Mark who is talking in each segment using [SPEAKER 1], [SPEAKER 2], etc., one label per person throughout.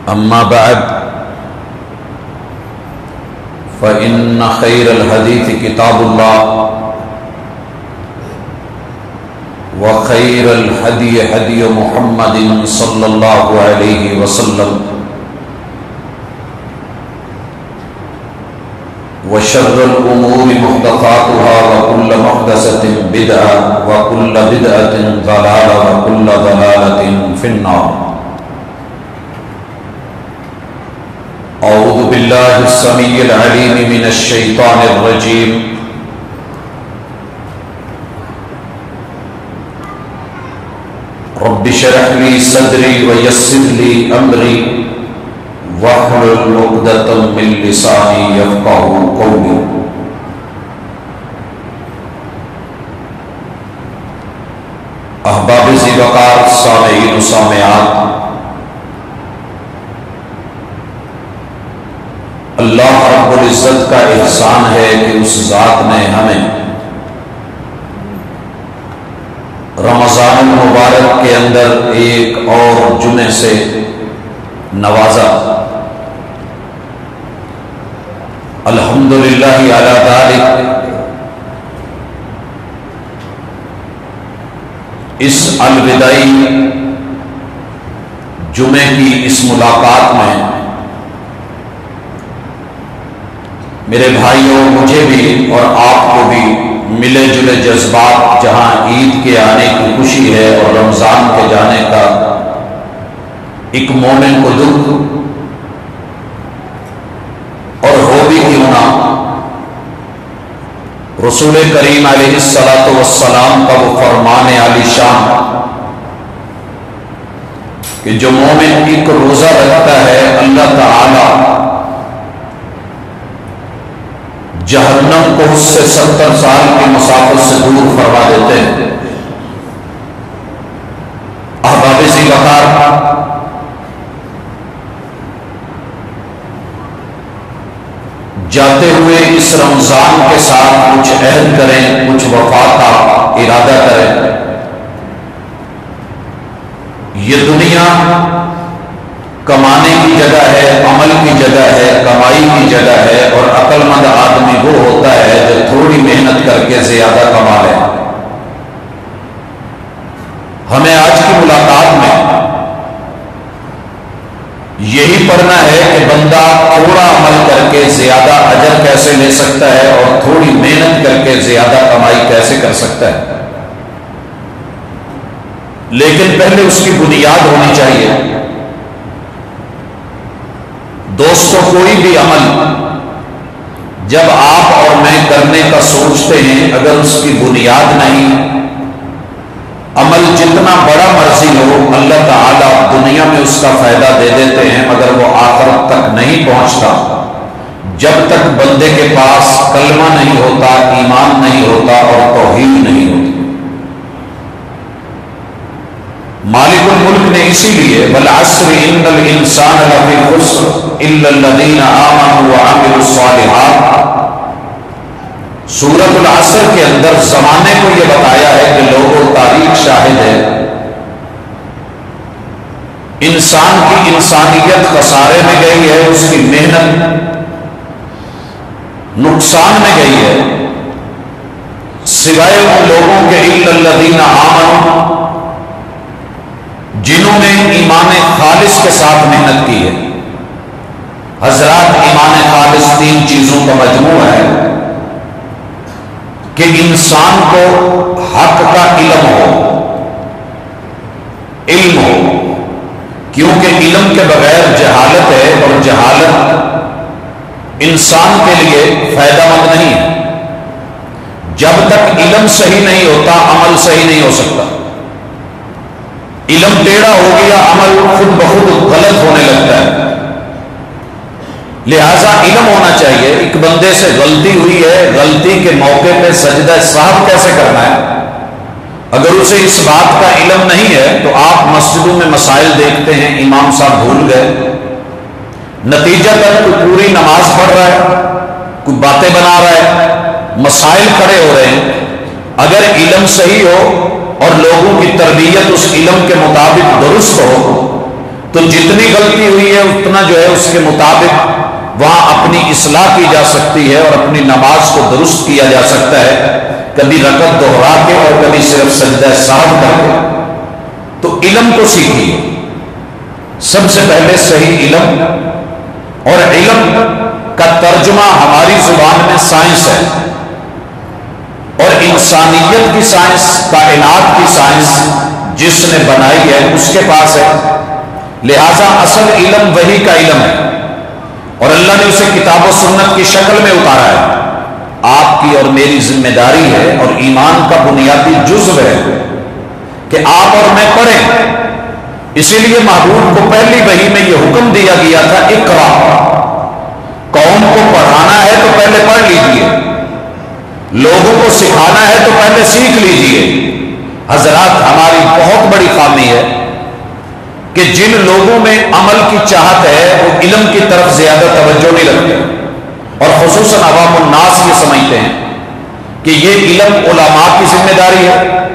[SPEAKER 1] أما بعد فإن خير الحديث كتاب الله وخير الهدي هدي محمد صلى الله عليه وسلم وشر الأمور محدثاتها وكل محدثة بدعة وكل بدعة ضلالة وكل ضلالة في النار. أعوذ بالله السميع العليم من الشيطان الرجيم. رب اشرح لي صدري ويسر لي أمري واحلل عقدة من لساني يفقهوا قولي. احباب ذی وقار سامعین و سامعات، اللہ رب العزت کا احسان ہے کہ اس ذات نے ہمیں رمضان المبارک کے اندر ایک اور جمعے سے نوازا. الحمدللہ علی ذالک. اس الوداعی جمعے کی اس ملاقات میں میرے بھائیوں، مجھے بھی اور آپ کو بھی ملے جلے جذبات، جہاں عید کے آنے کی خوشی ہے اور رمضان کے جانے کا ایک مومن کو دکھ، اور ہو بھی کیوں نہ رسول کریم علیہ الصلاۃ والسلام کا وہ فرمان عالی شان کہ جو مومن ایک روزہ رکھتا ہے اللہ تعالی جہنم کو اس سے 70 سال کی مسافت سے دور فرما دیتے ہیں. احباب ذی وقار، جاتے ہوئے اس رمضان کے ساتھ کچھ عہد کریں، کچھ وفا کا ارادہ کریں. یہ دنیا کمانے کی جگہ ہے، عمل کی جگہ ہے، کمائی کی جگہ ہے، اور عقل مند آدمی وہ ہوتا ہے جو تھوڑی محنت کر کے زیادہ کما لے. ہمیں آج کی ملاقات میں یہی پڑھنا ہے کہ بندہ تھوڑا عمل کر کے زیادہ اجر کیسے لے سکتا ہے اور تھوڑی محنت کر کے زیادہ کمائی کیسے کر سکتا ہے. لیکن پہلے اس کی بنیاد ہونی چاہیے. دوستوں، کوئی بھی عمل جب آپ اور میں کرنے کا سوچتے ہیں، اگر اس کی بنیاد نہیں، عمل جتنا بڑا مرضی ہو، اللہ تعالیٰ دنیا میں اس کا فائدہ دے دیتے ہیں مگر وہ آخرت تک نہیں پہنچتا جب تک بندے کے پاس کلمہ نہیں ہوتا، ایمان نہیں ہوتا اور توحید نہیں ہوتی. مالک الملک نے اسی لیے والعصر ان الانسان لفی خسر الا الذین آمنوا وعملوا الصالحات، سورۃ العصر کے اندر زمانے کو یہ بتایا ہے کہ لوگوں، تاریخ شاہد ہے، انسان کی انسانیت خسارے میں گئی ہے، اس کی محنت نقصان میں گئی ہے، سوائے ان لوگوں کے الا الذین آمنوا جنہوں نے ایمان خالص کے ساتھ محنت کی ہے. حضرات، ایمان خالص 3 چیزوں کا مجموعہ ہے کہ انسان کو حق کا علم ہو، کیونکہ علم کے بغیر جہالت ہے اور جہالت انسان کے لیے فائدہ مند نہیں ہے. جب تک علم صحیح نہیں ہوتا عمل صحیح نہیں ہو سکتا. علم ٹیڑھا ہو گیا، عمل خود بخود غلط ہونے لگتا ہے. لہذا علم ہونا چاہیے. ایک بندے سے غلطی ہوئی ہے، غلطی کے موقع پہ سجدہ سہو کیسے کرنا ہے، اگر اسے اس بات کا علم نہیں ہے تو آپ مسجدوں میں مسائل دیکھتے ہیں، امام صاحب بھول گئے، نتیجہ تک کوئی پوری نماز پڑھ رہا ہے، کوئی باتیں بنا رہا ہے، مسائل کھڑے ہو رہے ہیں. اگر علم صحیح ہو اور لوگوں کی تربیت اس علم کے مطابق درست ہو تو جتنی غلطی ہوئی ہے اتنا جو ہے اس کے مطابق وہاں اپنی اصلاح کی جا سکتی ہے اور اپنی نماز کو درست کیا جا سکتا ہے، کبھی رکعت دوہرا کے اور کبھی صرف سجدہ سہو کر کے۔ تو علم کو سیکھیے، سب سے پہلے صحیح علم، اور علم کا ترجمہ ہماری زبان میں سائنس ہے، اور انسانیت کی سائنس، کائنات کی سائنس جس نے بنائی ہے اس کے پاس ہے، لہذا اصل علم وحی کا علم ہے، اور اللہ نے اسے کتاب و سنت کی شکل میں اتارا ہے۔ آپ کی اور میری ذمہ داری ہے اور ایمان کا بنیادی جزو ہے کہ آپ اور میں پڑھیں۔ اسی لیے محبوب کو پہلی وحی میں یہ حکم دیا گیا تھا، اقرا، قوم کو پڑھانا ہے تو پہلے پڑھ لیجئے، لوگوں کو سکھانا ہے تو پہلے سیکھ لیجئے۔ حضرات، ہماری بہت بڑی خامی ہے کہ جن لوگوں میں عمل کی چاہت ہے وہ علم کی طرف زیادہ توجہ نہیں رکھتے، اور خصوصاً عوام الناس یہ سمجھتے ہیں کہ یہ علم علماء کی ذمہ داری ہے۔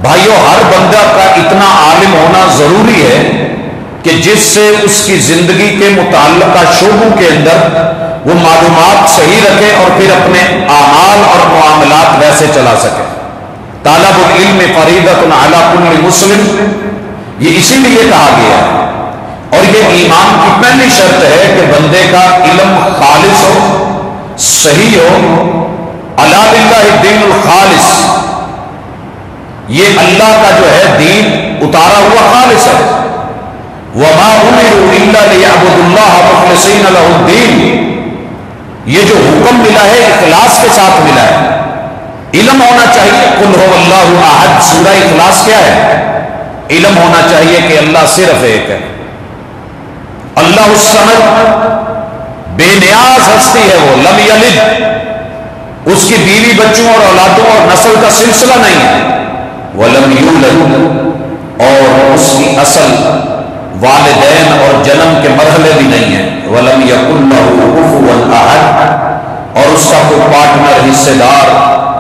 [SPEAKER 1] بھائیو، ہر بندہ کا اتنا عالم ہونا ضروری ہے کہ جس سے اس کی زندگی کے متعلقہ شعبوں کے اندر وہ معلومات صحیح رکھے اور پھر اپنے اعمال اور معاملات ویسے چلا سکے۔ طالب العلم فریضۃ علی کل مسلم، یہ اسی لیے کہا گیا ہے، اور یہ ایمان کی پہلی شرط ہے کہ بندے کا علم خالص ہو، صحیح ہو۔ الا للہ الدین الخالص، یہ اللہ کا جو ہے دین اتارا ہوا خالص ہے۔ وما امروا الا ليعبدوا الله مخلصين له الدین، یہ جو حکم ملا ہے اخلاص کے ساتھ ملا ہے۔ علم ہونا چاہیے، قل هو اللہ احد، سورہ اخلاص کیا ہے؟ علم ہونا چاہیے کہ اللہ صرف ایک ہے، اللہ الصمد، بے نیاز ہستی ہے وہ، لم یلد، اس کی بیوی بچوں اور اولادوں اور نسل کا سلسلہ نہیں ہے، ولم یولد، اور اس کی اصل والدین اور جنم کے مرحلے بھی نہیں ہیں، ولم یکن لہ کفوا احد، اور اس کا کوئی پارٹنر، حصے دار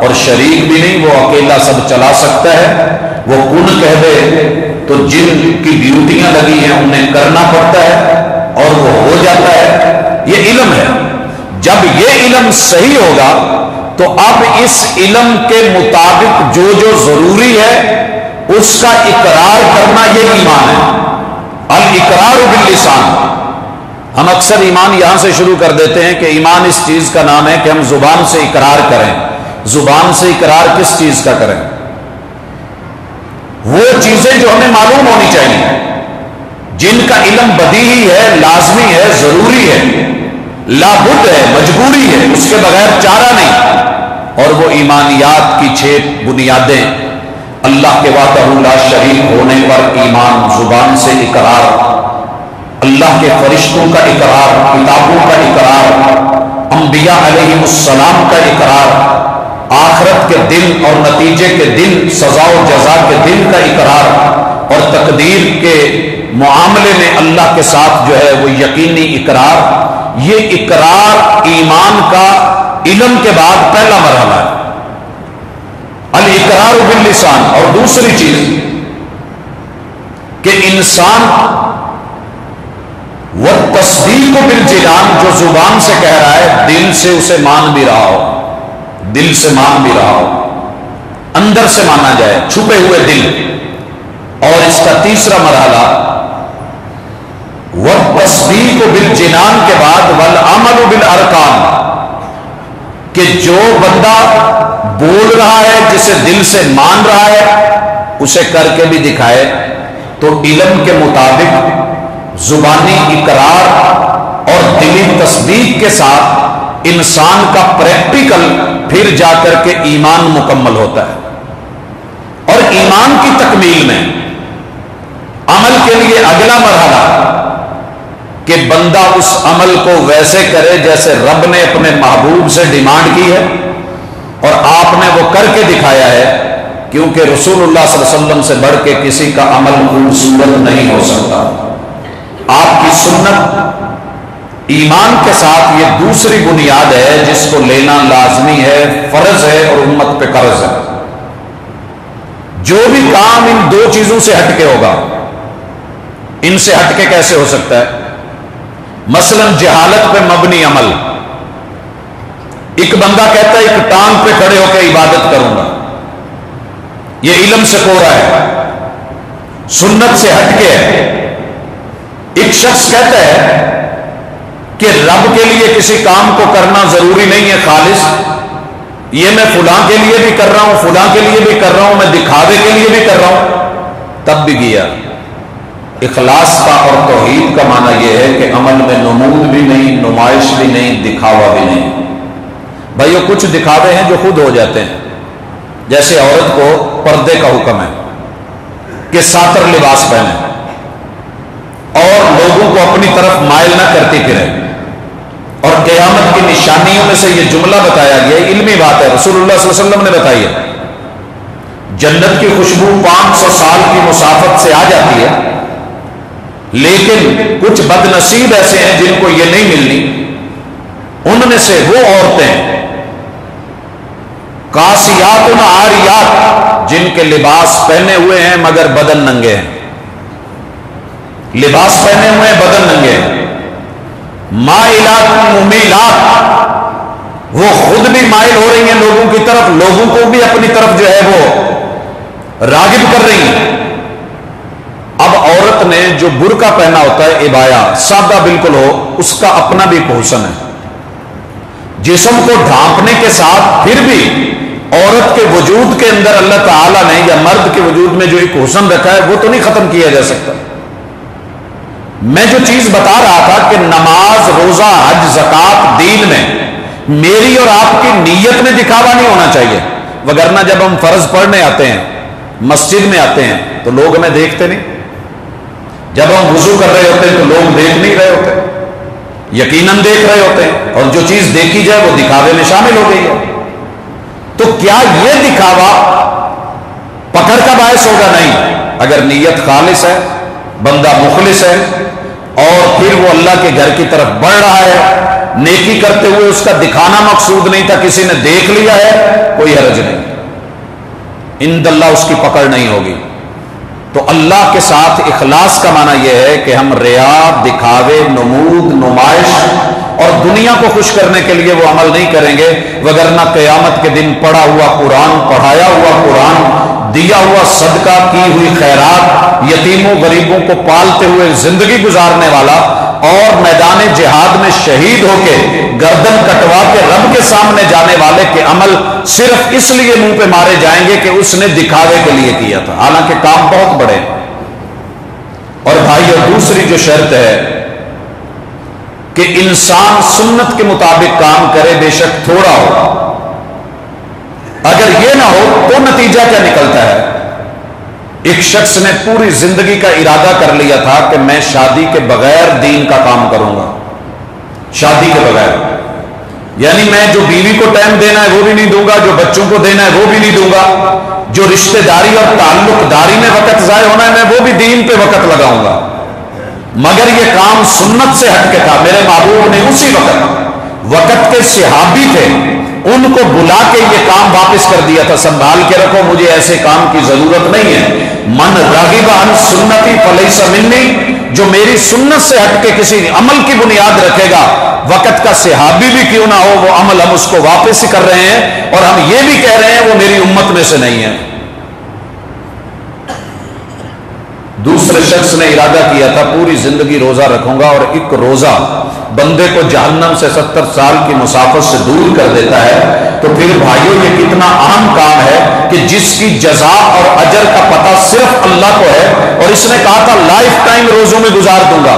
[SPEAKER 1] اور شریک بھی نہیں، وہ اکیلا سب چلا سکتا ہے۔ وہ کن کہہ دے تو جن کی ڈیوٹیاں لگی ہیں انہیں کرنا پڑتا ہے اور وہ ہو جاتا ہے۔ یہ علم ہے۔ جب یہ علم صحیح ہوگا تو اب اس علم کے مطابق جو جو ضروری ہے اس کا اقرار کرنا، یہ ایمان ہے۔ الاقرار باللسان، ہم اکثر ایمان یہاں سے شروع کر دیتے ہیں کہ ایمان اس چیز کا نام ہے کہ ہم زبان سے اقرار کریں۔ زبان سے اقرار کس چیز کا کریں؟ وہ چیزیں جو ہمیں معلوم ہونی چاہیے، جن کا علم بدیہی ہے، لازمی ہے، ضروری ہے، لابد ہے، مجبوری ہے، اس کے بغیر چارہ نہیں۔ اور وہ ایمانیات کی 6 بنیادیں، اللہ کے وحدہ لا شریک ہونے پر ایمان، زبان سے اقرار، اللہ کے فرشتوں کا اقرار، کتابوں کا اقرار، انبیاء علیہ السلام کا اقرار، آخرت کے دن اور نتیجے کے دن، سزا و جزا کے دن کا اقرار، اور تقدیر کے معاملے میں اللہ کے ساتھ جو ہے وہ یقینی اقرار۔ یہ اقرار ایمان کا علم کے بعد پہلا مرحلہ ہے، الاقرار باللسان۔ اور دوسری چیز کہ انسان والتصدیق بالجنان، جو زبان سے کہہ رہا ہے دل سے اسے مان بھی رہا ہو، دل سے مان بھی رہا ہو، اندر سے مانا جائے، چھپے ہوئے دل۔ اور اس کا تیسرا مرحلہ والتصدیق بالجنان کے بعد والعمل بالارکان، کہ جو بندہ بول رہا ہے، جسے دل سے مان رہا ہے، اسے کر کے بھی دکھائے۔ تو علم کے مطابق زبانی اقرار اور دلی تصدیق کے ساتھ انسان کا پریکٹیکل پھر جا کر کے ایمان مکمل ہوتا ہے۔ اور ایمان کی تکمیل میں عمل کے لیے اگلا مرحلہ کہ بندہ اس عمل کو ویسے کرے جیسے رب نے اپنے محبوب سے ڈیمانڈ کی ہے، اور آپ نے وہ کر کے دکھایا ہے، کیونکہ رسول اللہ صلی اللہ علیہ وسلم سے بڑھ کے کسی کا عمل خوبصورت نہیں ہو سکتا۔ آپ کی سنت ایمان کے ساتھ یہ دوسری بنیاد ہے جس کو لینا لازمی ہے، فرض ہے اور امت پہ قرض ہے۔ جو بھی کام ان 2 چیزوں سے ہٹ کے ہوگا، ان سے ہٹ کے کیسے ہو سکتا ہے؟ مثلا جہالت پہ مبنی عمل. ایک بندہ کہتا ہے ایک ٹانگ پہ کھڑے ہو کے عبادت کروں گا، یہ علم سے کورا ہے، سنت سے ہٹ کے ہے. ایک شخص کہتا ہے کہ رب کے لیے کسی کام کو کرنا ضروری نہیں ہے خالص، یہ میں فلاں کے لیے بھی کر رہا ہوں، فلاں کے لیے بھی کر رہا ہوں، میں دکھاوے کے لیے بھی کر رہا ہوں، تب بھی گیا. اخلاص کا اور توحید کا معنی یہ ہے کہ عمل میں نمود بھی نہیں، نمائش بھی نہیں، دکھاوا بھی نہیں. بھائیو کچھ دکھاوے ہیں جو خود ہو جاتے ہیں، جیسے عورت کو پردے کا حکم ہے کہ ساتر لباس پہنے اور لوگوں کو اپنی طرف مائل نہ کرتی پھرے. اور قیامت کی نشانیوں میں سے یہ جملہ بتایا گیا، علمی بات ہے، رسول اللہ صلی اللہ علیہ وسلم نے بتائی ہے. جنت کی خوشبو 500 سال کی مسافت سے آ جاتی ہے، لیکن کچھ بد نصیب ایسے ہیں جن کو یہ نہیں ملنی. ان میں سے وہ عورتیں کاسیات عاریات جن کے لباس پہنے ہوئے ہیں مگر بدن ننگے ہیں، لباس پہنے ہوئے ہیں بدن ننگے ہیں. مائلات ممیلات، وہ خود بھی مائل ہو رہی ہیں لوگوں کی طرف، لوگوں کو بھی اپنی طرف جو ہے وہ راغب کر رہی ہیں. اب عورت نے جو برقع پہنا ہوتا ہے عبایا سادہ بالکل ہو، اس کا اپنا بھی ایک حسن ہے. جسم کو ڈھانپنے کے ساتھ پھر بھی عورت کے وجود کے اندر اللہ تعالیٰ نے یا مرد کے وجود میں جو ایک حسن رکھا ہے وہ تو نہیں ختم کیا جا سکتا. میں جو چیز بتا رہا تھا کہ نماز، روزہ، حج، زکوٰۃ دین میں میری اور آپ کی نیت میں دکھاوا نہیں ہونا چاہیے. وگرنہ جب ہم فرض پڑھنے آتے ہیں، مسجد میں آتے ہیں تو لوگ ہمیں دیکھتے نہیں. جب ہم وضو کر رہے ہوتے ہیں تو لوگ دیکھ نہیں رہے ہوتے، یقیناً دیکھ رہے ہوتے ہیں، اور جو چیز دیکھی جائے وہ دکھاوے میں شامل ہو گئی ہے. تو کیا یہ دکھاوا پکڑ کا باعث ہوگا؟ نہیں. اگر نیت خالص ہے، بندہ مخلص ہے اور پھر وہ اللہ کے گھر کی طرف بڑھ رہا ہے، نیکی کرتے ہوئے اس کا دکھانا مقصود نہیں تھا، کسی نے دیکھ لیا ہے، کوئی حرج نہیں، عند اللہ اس کی پکڑ نہیں ہوگی. تو اللہ کے ساتھ اخلاص کا معنی یہ ہے کہ ہم ریا، دکھاوے، نمود، نمائش اور دنیا کو خوش کرنے کے لیے وہ عمل نہیں کریں گے. وگرنہ قیامت کے دن پڑھا ہوا قرآن، پڑھایا ہوا قرآن، دیا ہوا صدقہ، کی ہوئی خیرات، یتیموں غریبوں کو پالتے ہوئے زندگی گزارنے والا اور میدان جہاد میں شہید ہو کے گردن کٹوا کے رب کے سامنے جانے والے کے عمل صرف اس لیے منہ پہ مارے جائیں گے کہ اس نے دکھاوے کے لیے کیا تھا، حالانکہ کام بہت بڑے. اور بھائیو دوسری جو شرط ہے کہ انسان سنت کے مطابق کام کرے، بے شک تھوڑا ہو. اگر یہ نہ ہو تو نتیجہ کیا نکلتا ہے؟ ایک شخص نے پوری زندگی کا ارادہ کر لیا تھا کہ میں شادی کے بغیر دین کا کام کروں گا، شادی کے بغیر، یعنی میں جو بیوی کو ٹائم دینا ہے وہ بھی نہیں دوں گا، جو بچوں کو دینا ہے وہ بھی نہیں دوں گا، جو رشتہ داری اور تعلق داری میں وقت ضائع ہونا ہے میں وہ بھی دین پہ وقت لگاؤں گا. مگر یہ کام سنت سے ہٹ کے تھا. میرے محبوب نے اسی وقت کے صحابی تھے، ان کو بلا کے یہ کام واپس کر دیا تھا، سنبھال کے رکھو، مجھے ایسے کام کی ضرورت نہیں ہے. من راغب عن سنتی فلیس منی، جو میری سنت سے ہٹ کے کسی عمل کی بنیاد رکھے گا، وقت کا صحابی بھی کیوں نہ ہو، وہ عمل ہم اس کو واپس کر رہے ہیں اور ہم یہ بھی کہہ رہے ہیں وہ میری امت میں سے نہیں ہے. دوسرے شخص نے ارادہ کیا تھا پوری زندگی روزہ رکھوں گا، اور ایک روزہ بندے کو جہنم سے 70 سال کی مسافت سے دور کر دیتا ہے. تو پھر بھائیو یہ کتنا اہم کام ہے کہ جس کی جزا اور اجر کا پتہ صرف اللہ کو ہے، اور اس نے کہا تھا لائف ٹائم روزوں میں گزار دوں گا.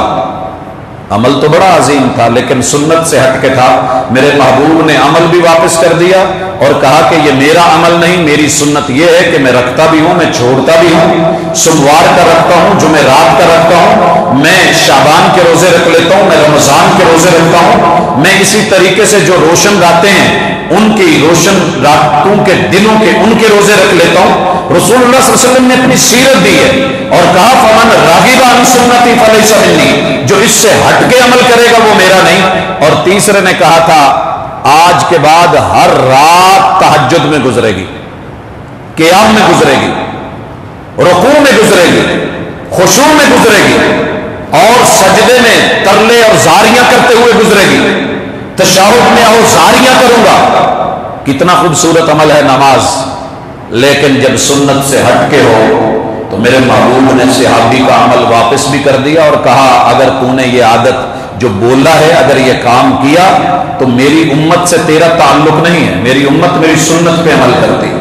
[SPEAKER 1] عمل تو بڑا عظیم تھا لیکن سنت سے ہٹ کے تھا. میرے محبوب نے عمل بھی واپس کر دیا اور کہا کہ یہ میرا عمل نہیں، میری سنت یہ ہے کہ میں رکھتا بھی ہوں، میں چھوڑتا بھی ہوں، سوموار کا رکھتا ہوں، جمعرات کا رکھتا ہوں، میں شعبان کے روزے رکھ لیتا ہوں، میں رمضان کے روزے رکھتا ہوں، میں اسی طریقے سے جو روشن راتیں ہیں ان کی روشن راتوں کے دنوں کے ان کے روزے رکھ لیتا ہوں. رسول اللہ صلی اللہ علیہ وسلم نے اپنی سیرت دی ہے اور کہا فمن راغب عن سنتی فلیس منی، جو اس سے ہٹ کے عمل کرے گا وہ میرا نہیں. اور تیسرے نے کہا تھا آج کے بعد ہر رات تہجد میں گزرے گی، قیام میں گزرے گی، رکوع میں گزرے گی، خشوع میں گزرے گی اور سجدے میں ترلے اور زاریاں کرتے ہوئے گزرے گی، تشہد میں اور زاریاں کروں گا۔ کتنا خوبصورت عمل ہے نماز، لیکن جب سنت سے ہٹ کے ہو تو میرے محبوب نے صحابی کا عمل واپس بھی کر دیا اور کہا اگر تو نے یہ عادت جو بولا ہے اگر یہ کام کیا تو میری امت سے تیرا تعلق نہیں ہے، میری امت میری سنت پہ عمل کرتی ہے۔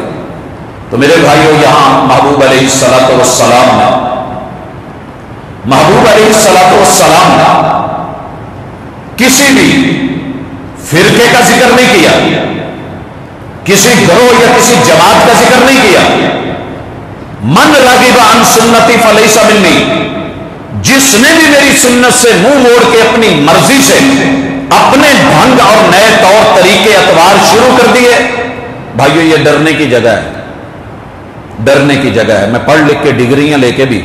[SPEAKER 1] تو میرے بھائیو، یہاں محبوب علیہ الصلوۃ والسلام نے کسی بھی فرقے کا ذکر نہیں کیا، کسی گروہ یا کسی جماعت کا ذکر نہیں کیا۔ من راغب عن سنتی فلیس منی، جس نے بھی میری سنت سے منہ موڑ کے اپنی مرضی سے اپنے ڈھنگ اور نئے طور طریقے اتوار شروع کر دیے، بھائیو یہ ڈرنے کی جگہ ہے، ڈرنے کی جگہ ہے۔ میں پڑھ لکھ کے ڈگریاں لے کے بھی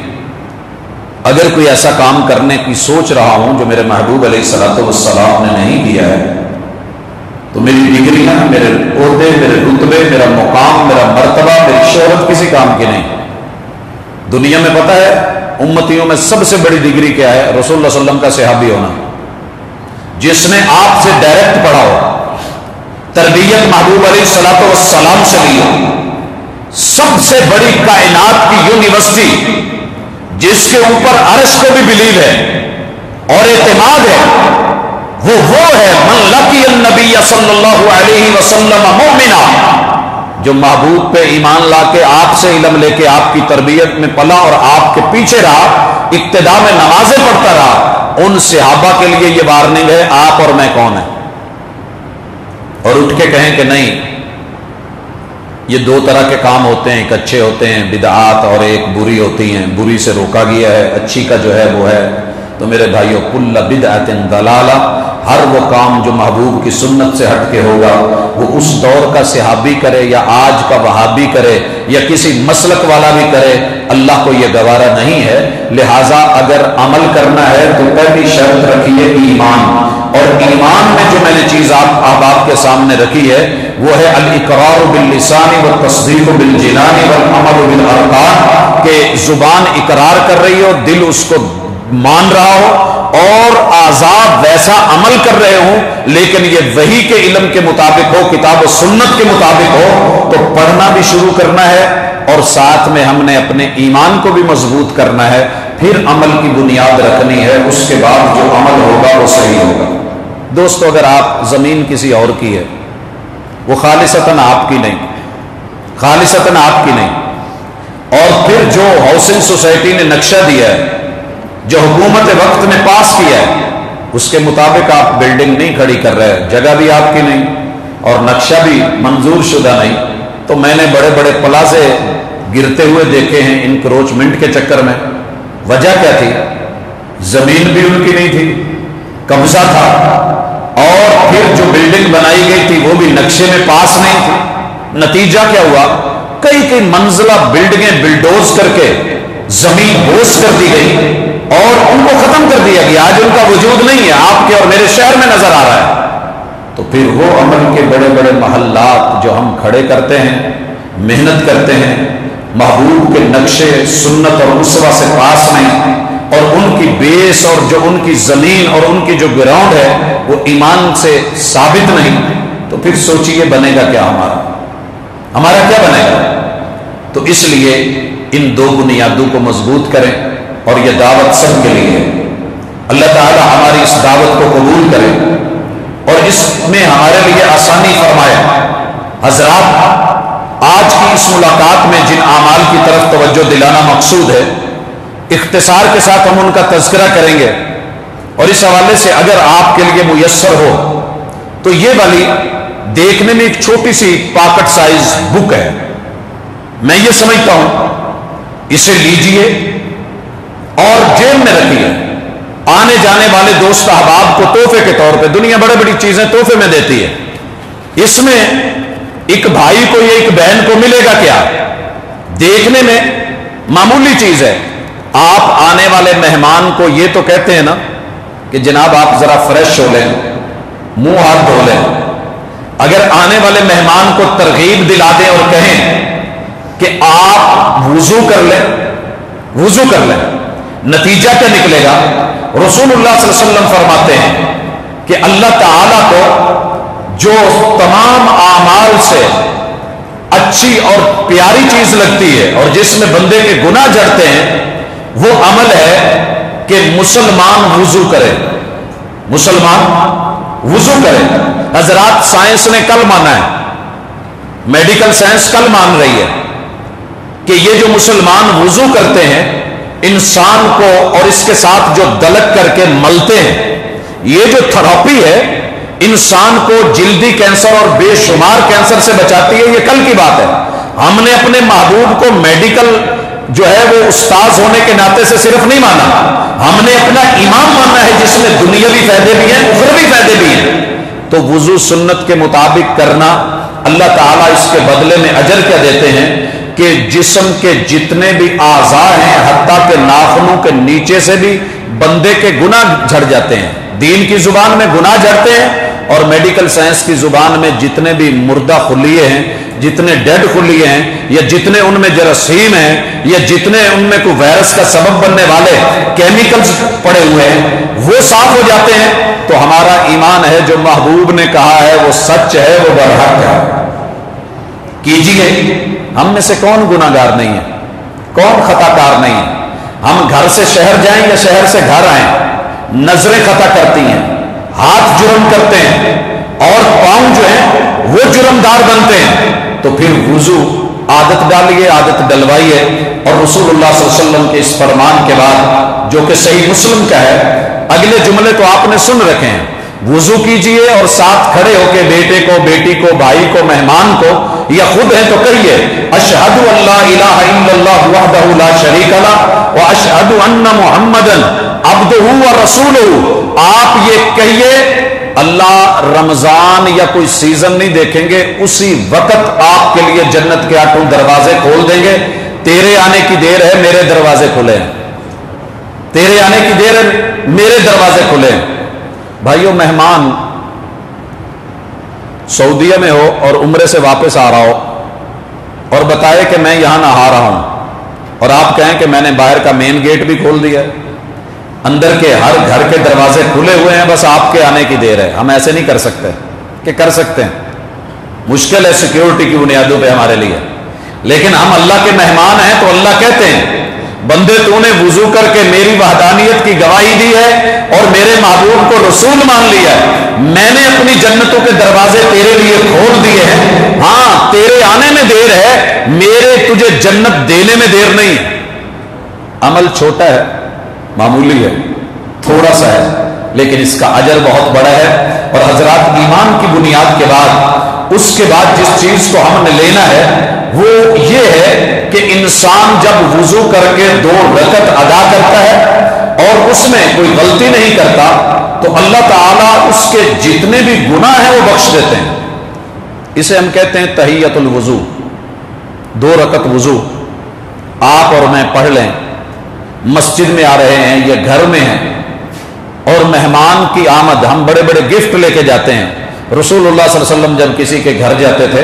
[SPEAKER 1] اگر کوئی ایسا کام کرنے کی سوچ رہا ہوں جو میرے محبوب علیہ الصلوۃ والسلام نے نہیں کیا ہے، تو میری ڈگریاں، میرے عہدے، میرے رتبے، میرا مقام، میرا مرتبہ، میری شہرت کسی کام کی نہیں۔ دنیا میں پتہ ہے امتیوں میں سب سے بڑی ڈگری کیا ہے؟ رسول اللہ صلی اللہ علیہ وسلم کا صحابی ہونا، جس نے آپ سے ڈائریکٹ پڑھا ہو، تربیت محبوب علیہ الصلوۃ والسلام سے لی ہو۔ سب سے بڑی کائنات کی یونیورسٹی جس کے اوپر عرش کو بھی بلیو ہے اور اعتماد ہے، وہ ہے من لقی النبی صلی اللہ علیہ وسلم مومنا، جو محبوب پہ ایمان لا کے آپ سے علم لے کے آپ کی تربیت میں پلا اور آپ کے پیچھے رہا، اقتداء میں نمازیں پڑھتا رہا۔ ان صحابہ کے لیے یہ وارننگ ہے، آپ اور میں کون ہیں؟ اور اٹھ کے کہیں کہ نہیں یہ دو طرح کے کام ہوتے ہیں، ایک اچھے ہوتے ہیں بدعات اور ایک بری ہوتی ہیں، بری سے روکا گیا ہے، اچھی کا جو ہے وہ ہے۔ تو میرے بھائیو، کل بدعت ضلالہ، ہر وہ کام جو محبوب کی سنت سے ہٹ کے ہوگا، وہ اس دور کا صحابی کرے یا آج کا وہابی کرے یا کسی مسلک والا بھی کرے، اللہ کو یہ گوارا نہیں ہے۔ لہٰذا اگر عمل کرنا ہے تو پہلی شرط رکھیے ایمان، اور ایمان میں جو میں نے چیز آپ کے سامنے رکھی ہے وہ ہے الاقرار باللسان والتصدیق بالجنان والعمل بالارکان، کہ زبان اقرار کر رہی ہو، دل اس کو مان رہا ہو اور اعضاء ویسا عمل کر رہے ہوں، لیکن یہ وحی کے علم کے مطابق ہو، کتاب و سنت کے مطابق ہو۔ تو پڑھنا بھی شروع کرنا ہے اور ساتھ میں ہم نے اپنے ایمان کو بھی مضبوط کرنا ہے، پھر عمل کی بنیاد رکھنی ہے، اس کے بعد جو عمل ہوگا وہ صحیح ہوگا۔ دوستو، اگر آپ زمین کسی اور کی ہے، وہ خالصتاً آپ کی نہیں، خالصتاً آپ کی نہیں، اور پھر جو ہاؤسنگ سوسائٹی نے نقشہ دیا ہے، جو حکومت وقت نے پاس کیا ہے، اس کے مطابق آپ بلڈنگ نہیں کھڑی کر رہے، جگہ بھی آپ کی نہیں اور نقشہ بھی منظور شدہ نہیں، تو میں نے بڑے بڑے پلازے گرتے ہوئے دیکھے ہیں انکروچمنٹ کے چکر میں۔ وجہ کیا تھی؟ زمین بھی ان کی نہیں تھی، قبضہ تھا، اور پھر جو بلڈنگ بنائی گئی تھی وہ بھی نقشے میں پاس نہیں تھی۔ نتیجہ کیا ہوا؟ کئی منزلہ بلڈنگیں بلڈوز کر کے زمین بوس کر دی گئی اور ان کو ختم کر دیا گیا، آج ان کا وجود نہیں ہے، آپ کے اور میرے شہر میں نظر آ رہا ہے۔ تو پھر وہ عمل کے بڑے بڑے محلات جو ہم کھڑے کرتے ہیں، محنت کرتے ہیں، محبوب کے نقشے سنت اور اسوہ سے پاس نہیں، اور ان کی بیس اور جو ان کی زمین اور ان کی جو گراؤنڈ ہے وہ ایمان سے ثابت نہیں، تو پھر سوچئے بنے گا کیا؟ ہمارا کیا بنے گا؟ تو اس لیے ان دو بنیادوں کو مضبوط کریں، اور یہ دعوت سب کے لیے ہے۔ اللہ تعالی ہماری اس دعوت کو قبول کرے اور اس میں ہمارے لیے آسانی فرمائے۔ حضرات، آج کی اس ملاقات میں جن اعمال کی طرف توجہ دلانا مقصود ہے، اختصار کے ساتھ ہم ان کا تذکرہ کریں گے، اور اس حوالے سے اگر آپ کے لیے میسر ہو تو یہ والی دیکھنے میں ایک چھوٹی سی پاکٹ سائز بک ہے، میں یہ سمجھتا ہوں اسے لیجئے اور جیب میں رکھیے، آنے جانے والے دوست احباب کو تحفے کے طور پہ، دنیا بڑی بڑی چیزیں تحفے میں دیتی ہے، اس میں ایک بھائی کو یا ایک بہن کو ملے گا کیا؟ دیکھنے میں معمولی چیز ہے، آپ آنے والے مہمان کو یہ تو کہتے ہیں نا کہ جناب آپ ذرا فریش ہو لیں، منہ ہاتھ دھو لیں۔ اگر آنے والے مہمان کو ترغیب دلا دیں اور کہیں کہ آپ وضو کر لیں، نتیجہ کیا نکلے گا؟ رسول اللہ صلی اللہ علیہ وسلم فرماتے ہیں کہ اللہ تعالیٰ کو جو تمام اعمال سے اچھی اور پیاری چیز لگتی ہے اور جس میں بندے کے گناہ جڑتے ہیں، وہ عمل ہے کہ مسلمان وضو کرے. مسلمان وضو کرے. حضرات سائنس نے کل مانا ہے، میڈیکل سائنس کل مان رہی ہے کہ یہ جو مسلمان وضو کرتے ہیں، انسان کو اور اس کے ساتھ جو دلک کر کے ملتے ہیں، یہ جو تھراپی ہے انسان کو جلدی کینسر اور بے شمار کینسر سے بچاتی ہے. یہ کل کی بات ہے. ہم نے اپنے محبوب کو میڈیکل جو ہے وہ استاذ ہونے کے ناطے سے صرف نہیں مانا، ہم نے اپنا امام مانا ہے جس میں دنیاوی فائدے بھی ہیں، اخروی فائدے بھی ہیں. تو وضو سنت کے مطابق کرنا، اللہ تعالیٰ اس کے بدلے میں اجر کیا دیتے ہیں کہ جسم کے جتنے بھی اعضاء ہیں، حتیٰ کہ ناخنوں کے نیچے سے بھی بندے کے گناہ جھڑ جاتے ہیں. دین کی زبان میں گناہ جھڑتے ہیں، اور میڈیکل سائنس کی زبان میں جتنے بھی مردہ خلیے ہیں، جتنے ڈیڈ خلیے ہیں، یا جتنے ان میں جراثیم ہیں، یا جتنے ان میں کوئی وائرس کا سبب بننے والے کیمیکلز پڑے ہوئے ہیں، وہ صاف ہو جاتے ہیں. تو ہمارا ایمان ہے جو محبوب نے کہا ہے وہ سچ ہے، وہ برحق ہے. کیجئے. ہم میں سے کون گناہگار نہیں ہے؟ کون خطا کار نہیں ہے؟ ہم گھر سے شہر جائیں یا شہر سے گھر آئیں، نظریں خطا کرتی ہیں، ہاتھ جرم کرتے ہیں، اور پاؤں جو ہیں وہ جرمدار بنتے ہیں. تو پھر وضو عادت ڈالیے، عادت ڈلوائیے. اور رسول اللہ صلی اللہ علیہ وسلم کے اس فرمان کے بعد جو کہ صحیح مسلم کا ہے، اگلے جملے تو آپ نے سن رکھے ہیں. وضو کیجئے اور ساتھ کھڑے ہو کے بیٹے کو، بیٹی کو، بھائی کو، مہمان کو، یا خود ہیں تو کہیے اشہد ان لا الہ الا اللہ وحدہ لا شریک لہ واشہد ان محمدا عبدہ ورسولہ. آپ یہ کہیے، اللہ رمضان یا کوئی سیزن نہیں دیکھیں گے، اسی وقت آپ کے لیے جنت کے 8 دروازے کھول دیں گے. تیرے آنے کی دیر ہے، میرے دروازے کھلے ہیں. تیرے آنے کی دیر ہے، میرے دروازے کھلے ہیں. بھائیو، مہمان سعودیہ میں ہو اور عمرے سے واپس آ رہا ہو اور بتائے کہ میں یہاں نہا رہا ہوں، اور آپ کہیں کہ میں نے باہر کا مین گیٹ بھی کھول دیا ہے، اندر کے ہر گھر کے دروازے کھلے ہوئے ہیں، بس آپ کے آنے کی دیر ہے. ہم ایسے نہیں کر سکتے کہ کر سکتے ہیں، مشکل ہے سیکیورٹی کی بنیادوں پہ ہمارے لیے. لیکن ہم اللہ کے مہمان ہیں تو اللہ کہتے ہیں بندے تو نے وضو کر کے میری وحدانیت کی گواہی دی ہے اور میرے محبوب کو رسول مان لیا ہے، میں نے اپنی جنتوں کے دروازے تیرے لیے کھول دیے ہیں. ہاں، تیرے آنے میں دیر ہے، میرے تجھے جنت دینے میں دیر نہیں ہے. عمل چھوٹا ہے، معمولی ہے، تھوڑا سا ہے، لیکن اس کا اجر بہت بڑا ہے. اور حضرات، ایمان کی بنیاد کے بعد اس کے بعد جس چیز کو ہم نے لینا ہے وہ یہ ہے کہ انسان جب وضو کر کے 2 رکعت ادا کرتا ہے اور اس میں کوئی غلطی نہیں کرتا تو اللہ تعالیٰ اس کے جتنے بھی گناہ ہیں وہ بخش دیتے ہیں. اسے ہم کہتے ہیں تحیۃ الوضو. 2 رکعت وضو آپ اور میں پڑھ لیں. مسجد میں آ رہے ہیں یا گھر میں ہیں اور مہمان کی آمد، ہم بڑے بڑے گفٹ لے کے جاتے ہیں. رسول اللہ صلی اللہ علیہ وسلم جب کسی کے گھر جاتے تھے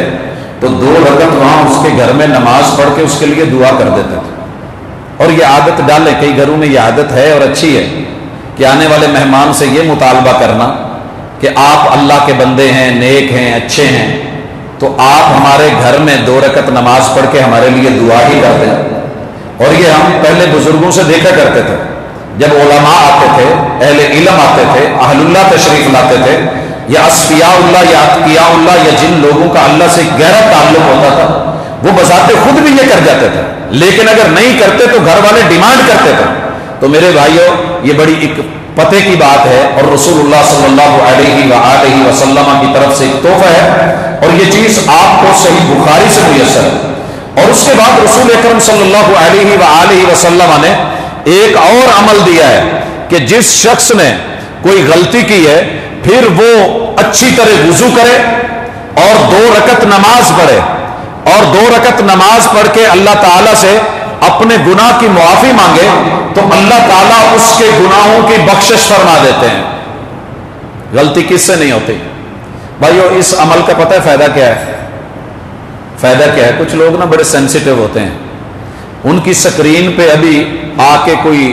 [SPEAKER 1] تو 2 رکعت وہاں اس کے گھر میں نماز پڑھ کے اس کے لیے دعا کر دیتے تھے. اور یہ عادت ڈالیں، کئی گھروں میں یہ عادت ہے اور اچھی ہے کہ آنے والے مہمان سے یہ مطالبہ کرنا کہ آپ اللہ کے بندے ہیں، نیک ہیں، اچھے ہیں، تو آپ ہمارے گھر میں 2 رکعت نماز پڑھ کے ہمارے لیے دعا ہی کر دیں. اور یہ ہم پہلے بزرگوں سے دیکھا کرتے تھے، جب علماء آتے تھے، اہل علم آتے تھے، اہل اللہ تشریف لاتے تھے، یا اصفیاء اللہ یا اتقیاء اللہ، یا جن لوگوں کا اللہ سے گہرا تعلق ہوتا تھا، وہ بذات خود بھی یہ کر جاتے تھے. لیکن اگر نہیں کرتے تو گھر والے ڈیمانڈ کرتے تھے. تو میرے بھائیوں، یہ بڑی ایک پتے کی بات ہے اور رسول اللہ صلی اللہ علیہ وآلہ وسلم کی طرف سے ایک تحفہ ہے، اور یہ چیز آپ کو صحیح بخاری سے میسر ہے. اور اس کے بعد رسول اکرم صلی اللہ علیہ وآلہ وسلم نے ایک اور عمل دیا ہے کہ جس شخص نے کوئی غلطی کی ہے پھر وہ اچھی طرح وضو کرے اور 2 رکعت نماز پڑھے، اور 2 رکعت نماز پڑھ کے اللہ تعالیٰ سے اپنے گناہ کی معافی مانگے تو اللہ تعالیٰ اس کے گناہوں کی بخشش فرما دیتے ہیں. غلطی کس سے نہیں ہوتی بھائیو؟ اس عمل کا پتہ ہے فائدہ کیا ہے؟ فائدہ کیا ہے؟ کچھ لوگ نا بڑے سینسیٹیو ہوتے ہیں، ان کی سکرین پہ ابھی آ کے کوئی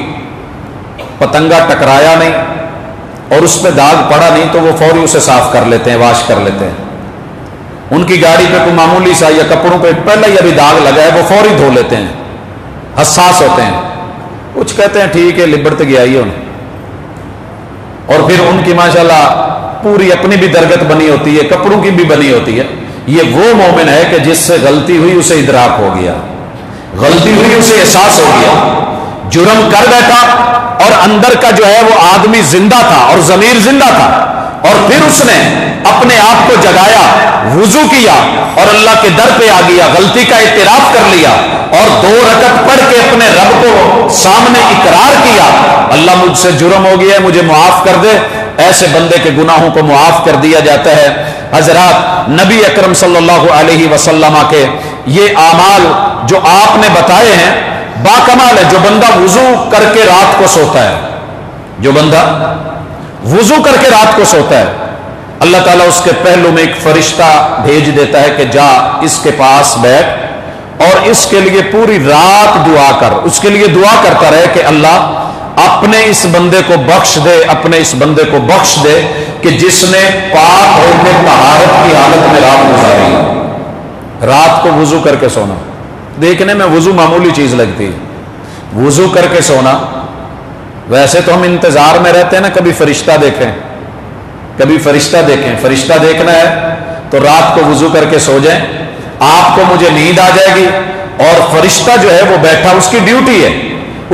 [SPEAKER 1] پتنگا ٹکرایا نہیں اور اس پہ داغ پڑا نہیں تو وہ فوری اسے صاف کر لیتے ہیں، واش کر لیتے ہیں۔ ان کی گاڑی پہ کوئی معمولی سا یا کپڑوں پہ پہلے ہی ابھی داغ لگا ہے، وہ فوری دھو لیتے ہیں، حساس ہوتے ہیں۔ کچھ کہتے ہیں ٹھیک ہے لبڑت گیا ہی انہیں، اور پھر ان کی ماشاءاللہ پوری اپنی بھی درگت بنی ہوتی ہے، کپڑوں کی بھی بنی ہوتی ہے۔ یہ وہ مومن ہے کہ جس سے غلطی ہوئی اسے ادراک ہو گیا، غلطی ہوئی اسے احساس ہو گیا، جرم کر بیٹھا اور اندر کا جو ہے وہ آدمی زندہ تھا اور ضمیر زندہ تھا، اور پھر اس نے اپنے آپ کو جگایا، وضو کیا اور اللہ کے در پہ آ گیا، غلطی کا اعتراف کر لیا اور 2 رکعت پڑھ کے اپنے رب کو سامنے اقرار کیا، اللہ مجھ سے جرم ہو گیا ہے مجھے معاف کر دے، ایسے بندے کے گناہوں کو معاف کر دیا جاتا ہے۔ حضرات، نبی اکرم صلی اللہ علیہ وسلم کے یہ اعمال جو آپ نے بتائے ہیں باکمال ہے۔ جو بندہ وضو کر کے رات کو سوتا ہے، جو بندہ وضو کر کے رات کو سوتا ہے، اللہ تعالیٰ اس کے پہلو میں ایک فرشتہ بھیج دیتا ہے کہ جا اس کے پاس بیٹھ اور اس کے لیے پوری رات دعا کر، اس کے لیے دعا کرتا رہے کہ اللہ اپنے اس بندے کو بخش دے، اپنے اس بندے کو بخش دے کہ جس نے پاک ہو کے طہارت کی حالت میں رات گزاری۔ رات کو وضو کر کے سونا، دیکھنے میں وضو معمولی چیز لگتی ہے، وضو کر کے سونا، ویسے تو ہم انتظار میں رہتے ہیں نا کبھی فرشتہ دیکھیں، کبھی فرشتہ دیکھیں، فرشتہ دیکھنا ہے تو رات کو وضو کر کے سو جائیں، آپ کو مجھے نیند آ جائے گی اور فرشتہ جو ہے وہ بیٹھا، اس کی ڈیوٹی ہے،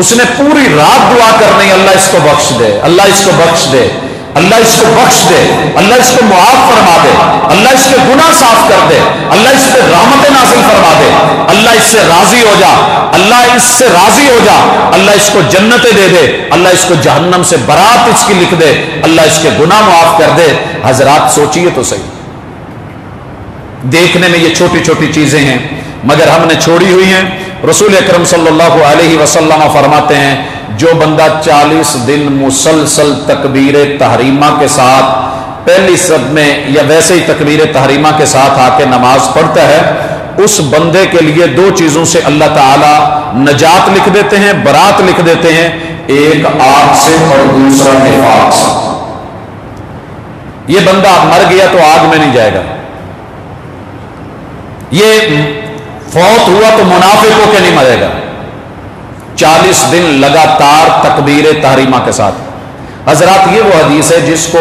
[SPEAKER 1] اس نے پوری رات دعا کرنی، اللہ اس کو بخش دے، اللہ اس کو بخش دے، اللہ اس کو بخش دے، اللہ اس کو معاف فرما دے، اللہ اس کے گناہ صاف کر دے، اللہ اس پہ رحمت نازل فرما دے، اللہ اس سے راضی ہو جا، اللہ اس سے راضی ہو جا، اللہ اس کو جنتیں دے دے، اللہ اس کو جہنم سے برات اس کی لکھ دے، اللہ اس کے گناہ معاف کر دے۔ حضرات سوچئے تو صحیح، دیکھنے میں یہ چھوٹی چھوٹی چیزیں ہیں مگر ہم نے چھوڑی ہوئی ہیں۔ رسول اکرم صلی اللہ علیہ وسلم فرماتے ہیں جو بندہ 40 دن مسلسل تکبیر تحریمہ کے ساتھ پہلی صف میں یا ویسے ہی تکبیر تحریمہ کے ساتھ آ کے نماز پڑھتا ہے، اس بندے کے لیے 2 چیزوں سے اللہ تعالی نجات لکھ دیتے ہیں، برات لکھ دیتے ہیں، ایک آگ سے اور دوسرا نفاق سے۔ یہ بندہ مر گیا تو آگ میں نہیں جائے گا، یہ فوت ہوا تو منافق ہو کے نہیں مرے گا۔ 40 دن لگاتار تکبیر تحریمہ کے ساتھ۔ حضرات یہ وہ حدیث ہے جس کو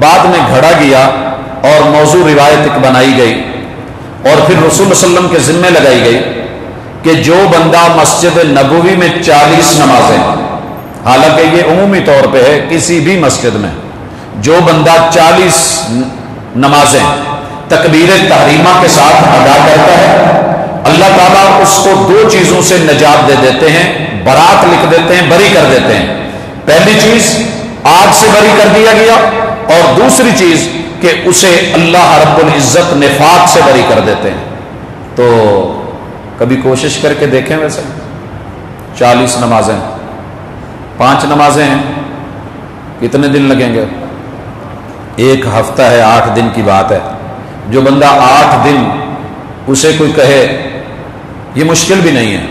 [SPEAKER 1] بعد میں گھڑا گیا اور موضوع روایت ایک بنائی گئی اور پھر رسول اللہ علیہ وسلم کے ذمہ لگائی گئی کہ جو بندہ مسجد نبوی میں 40 نمازیں، حالانکہ یہ عمومی طور پہ ہے کسی بھی مسجد میں، جو بندہ 40 نمازیں تکبیر تحریمہ کے ساتھ ادا کرتا ہے، اللہ تعالیٰ اس کو 2 چیزوں سے نجات دے دیتے ہیں، برات لکھ دیتے ہیں، بری کر دیتے ہیں۔ پہلی چیز آگ سے بری کر دیا گیا اور دوسری چیز کہ اسے اللہ رب العزت نفاق سے بری کر دیتے ہیں۔ تو کبھی کوشش کر کے دیکھیں، ویسے 40 نمازیں، 5 نمازیں ہیں، کتنے دن لگیں گے؟ 1 ہفتہ ہے، 8 دن کی بات ہے۔ جو بندہ 8 دن اسے کوئی کہے، یہ مشکل بھی نہیں ہے۔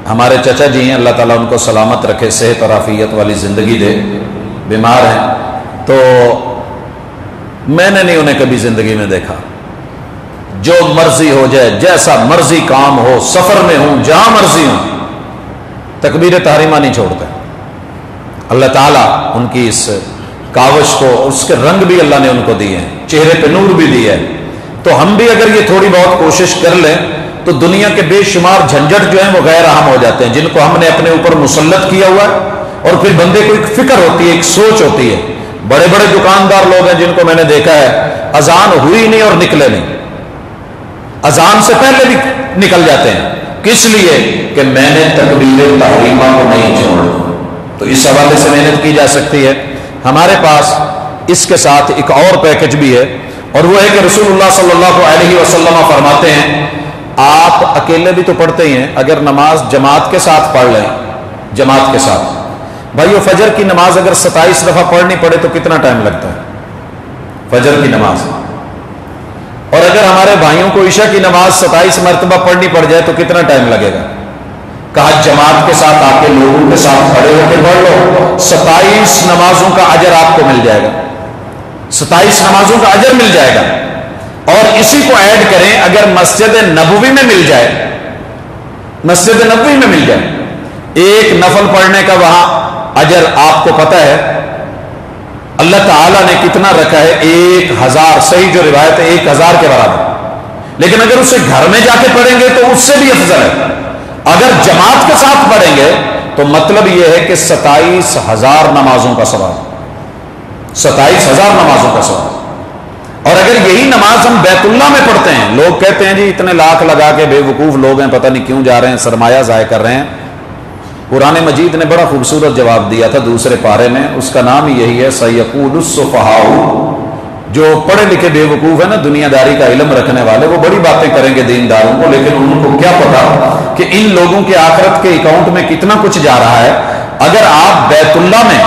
[SPEAKER 1] ہمارے چچا جی ہیں، اللہ تعالیٰ ان کو سلامت رکھے، صحت اور عافیت والی زندگی دے، بیمار ہیں، تو میں نے نہیں انہیں کبھی زندگی میں دیکھا، جو مرضی ہو جائے، جیسا مرضی کام ہو، سفر میں ہوں، جہاں مرضی ہوں، تکبیر تحریمہ نہیں چھوڑتے۔ اللہ تعالیٰ ان کی اس کاوش کو، اس کے رنگ بھی اللہ نے ان کو دیے ہیں، چہرے پہ نور بھی دیا ہے۔ تو ہم بھی اگر یہ تھوڑی بہت کوشش کر لیں تو دنیا کے بے شمار جھنجٹ جو ہیں وہ غیر اہم ہو جاتے ہیں، جن کو ہم نے اپنے اوپر مسلط کیا ہوا ہے۔ اور پھر بندے کو ایک فکر ہوتی ہے، ایک سوچ ہوتی ہے۔ بڑے بڑے دکاندار لوگ ہیں جن کو میں نے دیکھا ہے، اذان ہوئی نہیں اور نکلے نہیں، اذان سے پہلے بھی نکل جاتے ہیں، کس لیے کہ میں نے تکبیر تحریمہ کو نہیں چھوڑا۔ تو اس حوالے سے محنت کی جا سکتی ہے۔ ہمارے پاس اس کے ساتھ ایک اور پیکج بھی ہے، اور وہ ہے کہ رسول اللہ صلی اللہ علیہ وسلم فرماتے ہیں آپ اکیلے بھی تو پڑھتے ہی ہیں، اگر نماز جماعت کے ساتھ پڑھ لیں، جماعت کے ساتھ، بھائیو فجر کی نماز اگر 27 دفعہ پڑھنی پڑے تو کتنا ٹائم لگتا ہے فجر کی نماز؟ اور اگر ہمارے بھائیوں کو عشاء کی نماز 27 مرتبہ پڑھنی پڑ جائے تو کتنا ٹائم لگے گا؟ کہا جماعت کے ساتھ آ کے لوگوں کے ساتھ کھڑے ہو کے پڑھ لو، 27 نمازوں کا اجر آپ کو مل جائے گا، 27 نمازوں کا اجر مل جائے گا۔ اور اسی کو ایڈ کریں، اگر مسجد نبوی میں مل جائے، مسجد نبوی میں مل جائے ایک نفل پڑھنے کا، وہاں اجر آپ کو پتہ ہے اللہ تعالیٰ نے کتنا رکھا ہے، 1000، صحیح جو روایت ہے 1000 کے برابر۔ لیکن اگر اسے گھر میں جا کے پڑھیں گے تو اس سے بھی افضل ہے۔ اگر جماعت کے ساتھ پڑھیں گے تو مطلب یہ ہے کہ 27,000 نمازوں کا ثواب، 27,000 نمازوں کا ثواب۔ اور اگر یہی نماز ہم بیت اللہ میں پڑھتے ہیں، لوگ کہتے ہیں جی اتنے لاکھ لگا کے، بے وقوف لوگ ہیں، پتہ نہیں کیوں جا رہے ہیں، سرمایہ ضائع کر رہے ہیں۔ قرآن مجید نے بڑا خوبصورت جواب دیا تھا دوسرے پارے میں، اس کا نام یہی ہے سیقول السفہاء۔ جو پڑھے لکھے بے وقوف ہے نا، دنیا داری کا علم رکھنے والے، وہ بڑی باتیں کریں گے دینداروں کو، لیکن ان کو کیا پتا کہ ان لوگوں کے آخرت کے اکاؤنٹ میں کتنا کچھ جا رہا ہے۔ اگر آپ بیت اللہ میں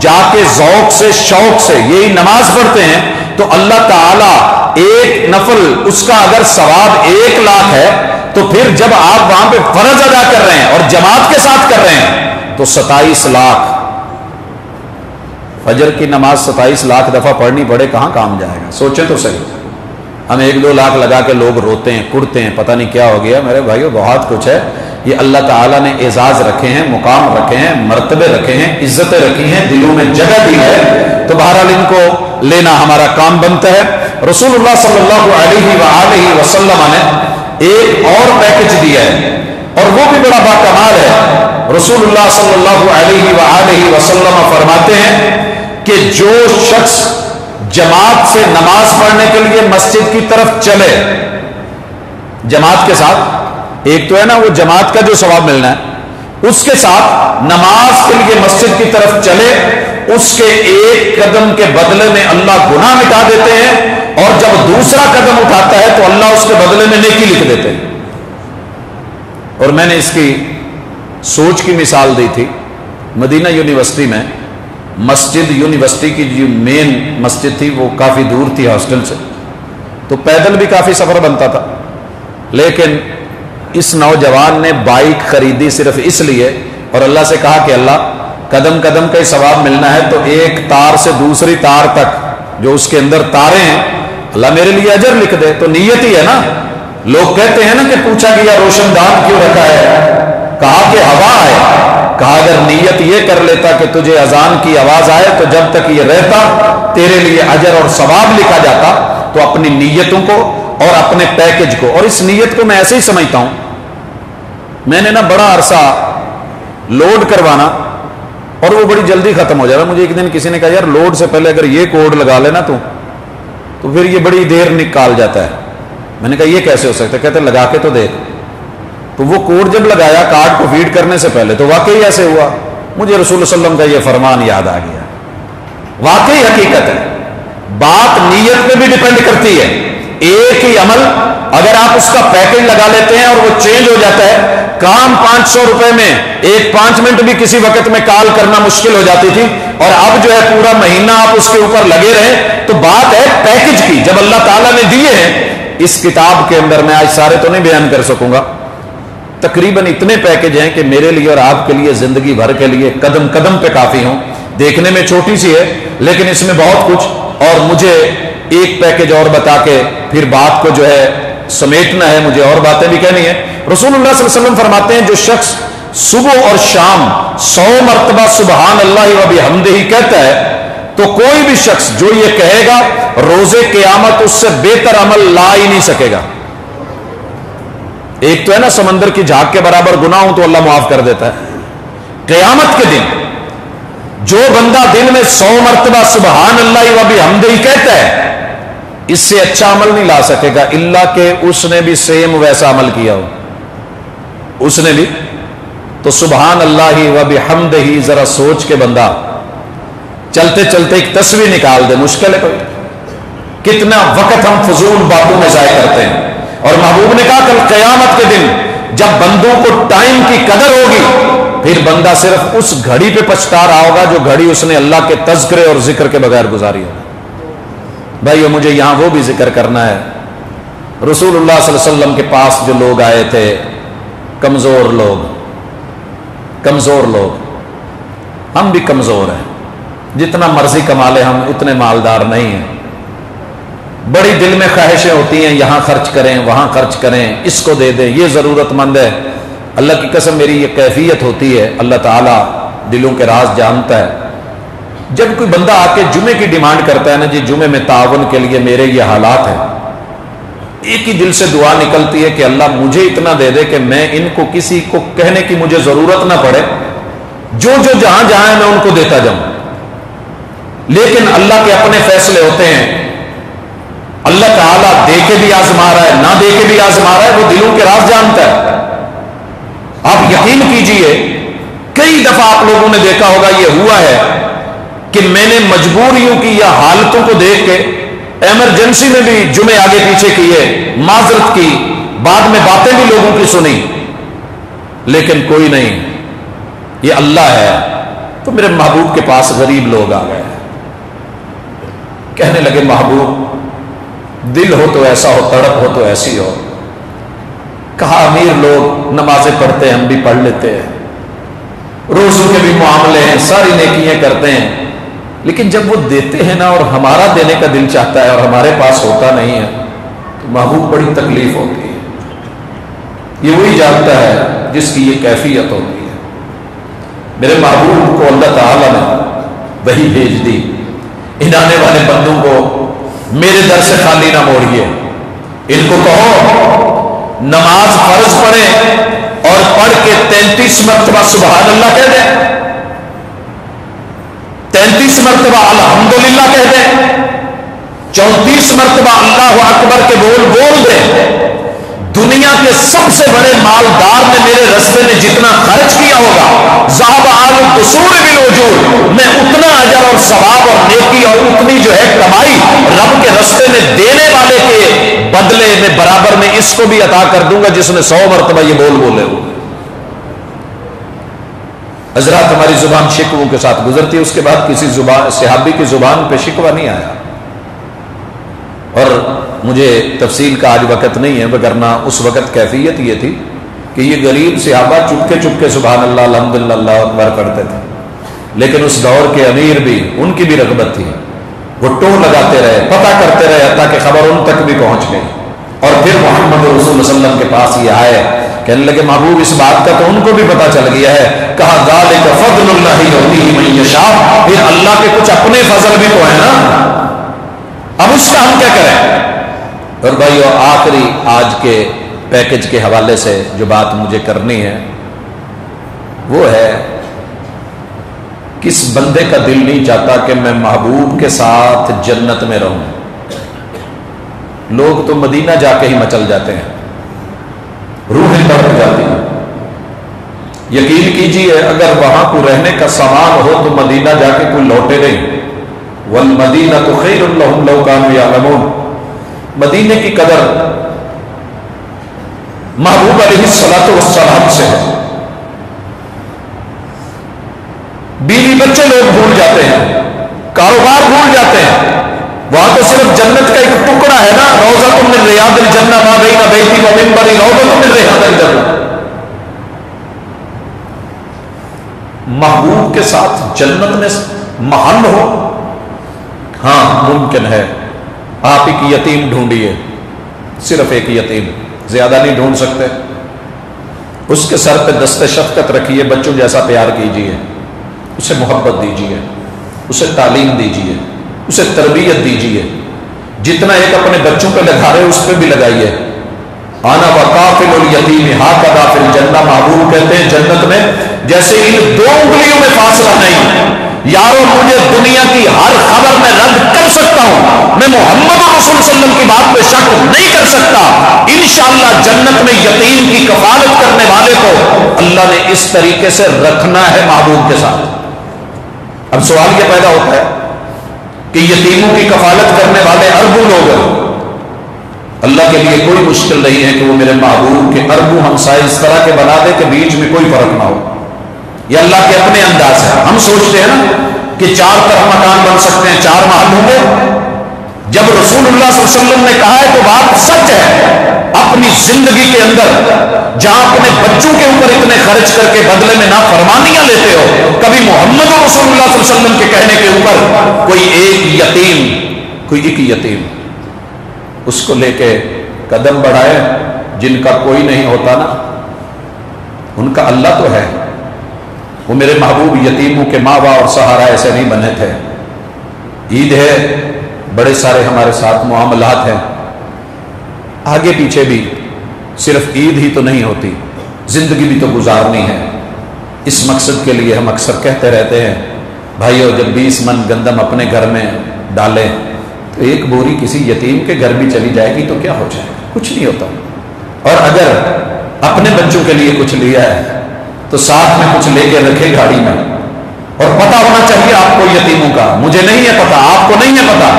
[SPEAKER 1] جا کے ذوق سے، شوق سے یہی نماز پڑھتے ہیں تو اللہ تعالیٰ ایک نفل اس کا اگر ثواب 1 لاکھ ہے، تو پھر جب آپ وہاں پہ فرض ادا کر رہے ہیں اور جماعت کے ساتھ کر رہے ہیں تو 27 لاکھ، فجر کی نماز 27 لاکھ دفعہ پڑھنی پڑے، کہاں کام جائے گا؟ سوچیں تو صحیح۔ ہم 1-2 لاکھ لگا کے لوگ روتے ہیں، کڑتے ہیں، پتہ نہیں کیا ہو گیا۔ میرے بھائیو بہت کچھ ہے، یہ اللہ تعالیٰ نے اعزاز رکھے ہیں، مقام رکھے ہیں، مرتبے رکھے ہیں، عزتیں رکھی ہیں، دلوں میں جگہ دی ہے، تو بہرحال ان کو لینا ہمارا کام بنتا ہے۔ رسول اللہ صلی اللہ علیہ وآلہ وسلم نے ایک اور پیکج دیا ہے، اور وہ بھی بڑا باکمال ہے۔ رسول اللہ صلی اللہ علیہ وآلہ وسلم فرماتے ہیں کہ جو شخص جماعت سے نماز پڑھنے کے لیے مسجد کی طرف چلے، جماعت کے ساتھ، ایک تو ہے نا وہ جماعت کا جو ثواب ملنا ہے، اس کے ساتھ نماز کے لیے مسجد کی طرف چلے، اس کے ایک قدم کے بدلے میں اللہ گناہ مٹا دیتے ہیں، اور جب دوسرا قدم اٹھاتا ہے تو اللہ اس کے بدلے میں نیکی لکھ دیتے ہیں۔ اور میں نے اس کی سوچ کی مثال دی تھی، مدینہ یونیورسٹی میں مسجد، یونیورسٹی کی جو مین مسجد تھی وہ کافی دور تھی ہاسٹل سے، تو پیدل بھی کافی سفر بنتا تھا، لیکن اس نوجوان نے بائک خریدی صرف اس لیے، اور اللہ سے کہا کہ اللہ قدم قدم کا ہی ثواب ملنا ہے، تو ایک تار سے دوسری تار تک جو اس کے اندر تاریں ہیں، اللہ میرے لیے اجر لکھ دے۔ تو نیت ہی ہے نا۔ لوگ کہتے ہیں نا کہ پوچھا گیا روشن دان کیوں رکھا ہے، کہا کہ ہوا ہے، کہا اگر نیت یہ کر لیتا کہ تجھے اذان کی آواز آئے تو جب تک یہ رہتا تیرے لیے اجر اور ثواب لکھا جاتا۔ تو اپنی نیتوں کو اور اپنے پیکج کو، اور اس نیت کو میں ایسے ہی سمجھتا ہوں، میں نے نا بڑا عرصہ لوڈ کروانا اور وہ بڑی جلدی ختم ہو جائے گا۔ مجھے ایک دن کسی نے کہا یار لوڈ سے پہلے اگر یہ کوڈ لگا لینا تو پھر یہ بڑی دیر نکال جاتا ہے۔ میں نے کہا یہ کیسے ہو سکتا ہے؟ کہتے لگا کے تو دیکھ۔ تو وہ کوڈ جب لگایا کارڈ کو فیڈ کرنے سے پہلے تو واقعی ایسے ہوا، مجھے رسول اللہ صلی اللہ علیہ وسلم کا یہ فرمان یاد آ گیا۔ واقعی حقیقت ہے، بات نیت پہ بھی ڈیپینڈ کرتی ہے۔ ایک ہی عمل اگر آپ اس کا پیکج لگا لیتے ہیں اور وہ چینج ہو جاتا ہے، کام 500 روپے میں ایک 5 منٹ بھی کسی وقت میں کال کرنا مشکل ہو جاتی تھی، اور اب جو ہے پورا مہینہ آپ اس کے اوپر لگے رہے۔ تو بات ہے پیکج کی، جب اللہ تعالیٰ نے دیے ہیں اس کتاب کے اندر، میں آج سارے تو نہیں بیان کر سکوں گا، تقریباً اتنے پیکج ہیں کہ میرے لیے اور آپ کے لیے زندگی بھر کے لیے قدم قدم پہ کافی ہوں۔ دیکھنے میں چھوٹی سی ہے لیکن اس میں بہت کچھ، اور مجھے ایک پیکج اور بتا کے پھر بات کو جو ہے سمیٹنا ہے، مجھے اور باتیں بھی کہنی ہے۔ رسول اللہ صلی اللہ علیہ وسلم فرماتے ہیں جو شخص صبح اور شام 100 مرتبہ سبحان اللہ و بحمدہ کہتا ہے، تو کوئی بھی شخص جو یہ کہے گا روز قیامت اس سے بہتر عمل لا ہی نہیں سکے گا۔ ایک تو ہے نا سمندر کی جھاگ کے برابر گناہ ہوں تو اللہ معاف کر دیتا ہے، قیامت کے دن جو بندہ دن میں 100 مرتبہ سبحان اللہ و بحمدہ کہتا ہے، اس سے اچھا عمل نہیں لا سکے گا، الا کہ اس نے بھی سیم ویسا عمل کیا ہو، اس نے بھی۔ تو سبحان اللہ و بحمدہ ذرا سوچ کے بندہ چلتے چلتے ایک تصویر نکال دے، مشکل ہے کوئی؟ کتنا وقت ہم فضول باتوں میں ضائع کرتے ہیں۔ اور محبوب نے کہا کل قیامت کے دن جب بندوں کو ٹائم کی قدر ہوگی، پھر بندہ صرف اس گھڑی پہ پچھتا رہا ہوگا جو گھڑی اس نے اللہ کے تذکرے اور ذکر کے بغیر گزاری ہوگی۔ بھائیو مجھے یہاں وہ بھی ذکر کرنا ہے، رسول اللہ صلی اللہ علیہ وسلم کے پاس جو لوگ آئے تھے، کمزور لوگ، ہم بھی کمزور ہیں، جتنا مرضی کما لے ہم اتنے مالدار نہیں ہیں. بڑی دل میں خواہشیں ہوتی ہیں، یہاں خرچ کریں وہاں خرچ کریں، اس کو دے دیں، یہ ضرورت مند ہے. اللہ کی قسم میری یہ کیفیت ہوتی ہے، اللہ تعالیٰ دلوں کے راز جانتا ہے. جب کوئی بندہ آ کے جمعے کی ڈیمانڈ کرتا ہے نا، جی جمعے میں تعاون کے لیے میرے یہ حالات ہیں، ایک ہی دل سے دعا نکلتی ہے کہ اللہ مجھے اتنا دے دے کہ میں ان کو کسی کو کہنے کی مجھے ضرورت نہ پڑے، جو جہاں جہاں ہے میں ان کو دیتا جاؤں. لیکن اللہ کے اپنے فیصلے ہوتے ہیں. اللہ تعالیٰ دے کے بھی آزما رہا ہے، نہ دے کے بھی آزما رہا ہے، وہ دلوں کے راز جانتا ہے. آپ یقین کیجئے کئی دفعہ آپ لوگوں نے دیکھا ہوگا یہ ہوا ہے کہ میں نے مجبوریوں کی یا حالتوں کو دیکھ کے ایمرجنسی میں بھی جمعے آگے پیچھے کیے، معذرت کی، بعد میں باتیں بھی لوگوں کی سنی، لیکن کوئی نہیں. یہ اللہ ہے. تو میرے محبوب کے پاس غریب لوگ آ گئے، کہنے لگے محبوب دل ہو تو ایسا ہو، تڑپ ہو تو ایسی ہو. کہا امیر لوگ نمازیں پڑھتے ہیں، ہم بھی پڑھ لیتے ہیں، روزوں کے بھی معاملے ہیں، ساری نیکیاں کرتے ہیں، لیکن جب وہ دیتے ہیں نا اور ہمارا دینے کا دل چاہتا ہے اور ہمارے پاس ہوتا نہیں ہے تو محبوب بڑی تکلیف ہوتی ہے. یہ وہی جانتا ہے جس کی یہ کیفیت ہوتی ہے. میرے محبوب کو اللہ تعالیٰ نے وہی بھیج دی، ان آنے والے بندوں کو میرے در سے خالی نہ موڑیے. ان کو کہو نماز فرض پڑھیں اور پڑھ کے 33 مرتبہ سبحان اللہ کہہ دیں، 33 مرتبہ الحمدللہ کہہ دیں، 34 مرتبہ اللہ اکبر کے بول دیں. دنیا کے سب سے بڑے مالدار نے میرے رستے میں جتنا خرچ کیا ہوگا، ذهب آل الدثور بالوجود، میں اتنا اجر اور ثواب اور نیکی اور اتنی جو ہے کمائی رب کے رستے میں دینے والے کے بدلے میں برابر میں اس کو بھی عطا کر دوں گا جس نے 100 مرتبہ یہ بولے ہو. حضرات ہماری زبان شکووں کے ساتھ گزرتی ہے، اس کے بعد کسی صحابی کی زبان پہ شکوہ نہیں آیا. اور مجھے تفصیل کا آج وقت نہیں ہے، وگرنہ اس وقت کیفیت یہ تھی کہ یہ غریب صحابہ چپکے سبحان اللہ الحمدللہ اللہ اکبر کرتے تھے. لیکن اس دور کے امیر بھی، ان کی بھی رغبت تھی، وہ ٹو لگاتے رہے، پتہ کرتے رہے حتیٰ کہ خبر ان تک بھی پہنچ گئی. اور پھر محمد رسول اللہ صلی اللہ علیہ وسلم کے پاس یہ آئے، کہنے لگے محبوب اس بات کا تو ان کو بھی پتہ چل گیا ہے. کہا ذالک فضل اللہ یؤتیہ من یشاء، پھر اللہ کے کچھ اپنے فضل بھی تو ہے نا، اب اس کا ہم کیا کریں. اور بھائیو آخری آج کے پیکج کے حوالے سے جو بات مجھے کرنی ہے وہ ہے کس بندے کا دل نہیں چاہتا کہ میں محبوب کے ساتھ جنت میں رہوں. لوگ تو مدینہ جا کے ہی مچل جاتے ہیں، روحیں تڑپ جاتی ہیں. یقین کیجئے اگر وہاں کو رہنے کا سامان ہو تو مدینہ جا کے کوئی لوٹے نہیں. والمدینہ خیر لہم لو کانوا یعلمون، مدینے کی قدر محبوب علیہ الصلوۃ والسلام سے ہے. بیوی بچے لوگ بھول جاتے ہیں، کاروبار بھول جاتے ہیں، وہاں تو صرف جنت کا ایک ٹکڑا ہے نا، روضۃ من ریاض الجنہ ما بین بیتی و منبری روضۃ من ریاض الجنہ. محبوب کے ساتھ جنت میں محل ہو، ہاں ممکن ہے. آپ ایک یتیم ڈھونڈیے، صرف ایک یتیم، زیادہ نہیں ڈھونڈ سکتے. اس کے سر پہ دست شفقت رکھیے، بچوں جیسا پیار کیجیے، اسے محبت دیجیے، اسے تعلیم دیجیے، اسے تربیت دیجیے. جتنا ایک اپنے بچوں پہ لگا رہے اس پہ بھی لگائیے. آنا وقافل الیتیم ہاکذا فی الجنہ، محبوب کہتے ہیں جنت میں جیسے ان دو انگلیوں میں فاصلہ نہیں. یارو مجھے دنیا کی ہر خبر میں رد کر سکتا ہوں، میں محمد رسول صلی اللہ علیہ وسلم کی بات پہ شک نہیں کر سکتا. انشاءاللہ جنت میں یتیم کی کفالت کرنے والے کو اللہ نے اس طریقے سے رکھنا ہے محبوب کے ساتھ. اب سوال یہ پیدا ہوتا ہے کہ یتیموں کی کفالت کرنے والے اربوں لوگ ہیں، اللہ کے لیے کوئی مشکل نہیں ہے کہ وہ میرے محبوب کے اربوں ہمسائے اس طرح کے بنا دے کہ بیچ میں کوئی فرق نہ ہو. یہ اللہ کے اپنے انداز ہے. ہم سوچتے ہیں نا کہ 4 طرح مکان بن سکتے ہیں، 4 محل ہوں گے. جب رسول اللہ صلی اللہ علیہ وسلم نے کہا ہے تو بات سچ ہے. اپنی زندگی کے اندر جہاں اپنے بچوں کے اوپر اتنے خرچ کر کے بدلے میں نافرمانیاں لیتے ہو، کبھی محمد رسول اللہ صلی اللہ علیہ وسلم کے کہنے کے اوپر کوئی ایک یتیم اس کو لے کے قدم بڑھائے، جن کا کوئی نہیں ہوتا نا، ان کا اللہ تو ہے۔ وہ میرے محبوب یتیموں کے ماں باپ اور سہارا ایسے نہیں بنے تھے۔ عید ہے، بڑے سارے ہمارے ساتھ معاملات ہیں، آگے پیچھے بھی، صرف عید ہی تو نہیں ہوتی، زندگی بھی تو گزارنی ہے۔ اس مقصد کے لیے ہم اکثر کہتے رہتے ہیں بھائیو، جب 20 من گندم اپنے گھر میں ڈالیں تو ایک بوری کسی یتیم کے گھر بھی چلی جائے گی تو کیا ہو جائے گا؟ کچھ نہیں ہوتا۔ اور اگر اپنے بچوں کے لیے کچھ لیا ہے تو ساتھ میں کچھ لے کے رکھے گاڑی میں، اور پتہ ہونا چاہیے آپ کو یتیموں کا۔ مجھے نہیں ہے پتہ، آپ کو نہیں ہے پتہ،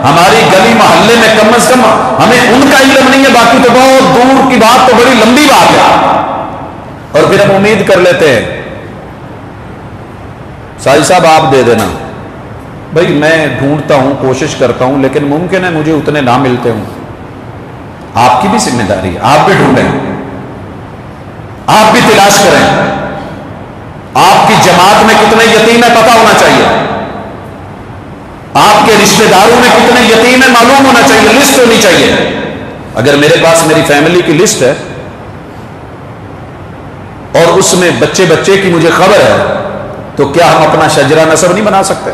[SPEAKER 1] ہماری گلی محلے میں کم از کم ہمیں ان کا علم نہیں ہے، باقی تو بہت دور کی بات، تو بڑی لمبی بات ہے۔ اور پھر ہم امید کر لیتے ہیں سائی صاحب آپ دے دینا۔ بھائی میں ڈھونڈتا ہوں، کوشش کرتا ہوں، لیکن ممکن ہے مجھے اتنے نہ ملتے ہوں۔ آپ کی بھی ذمہ داری ہے، آپ بھی ڈھونڈیں، آپ بھی تلاش کریں۔ آپ کی جماعت میں کتنے یتیم ہیں پتہ ہونا چاہیے، آپ کے رشتہ داروں میں کتنے یتیم ہیں معلوم ہونا چاہیے، لسٹ ہونی چاہیے۔ اگر میرے پاس میری فیملی کی لسٹ ہے اور اس میں بچے بچے کی مجھے خبر ہے، تو کیا ہم اپنا شجرہ نسب نہیں بنا سکتے؟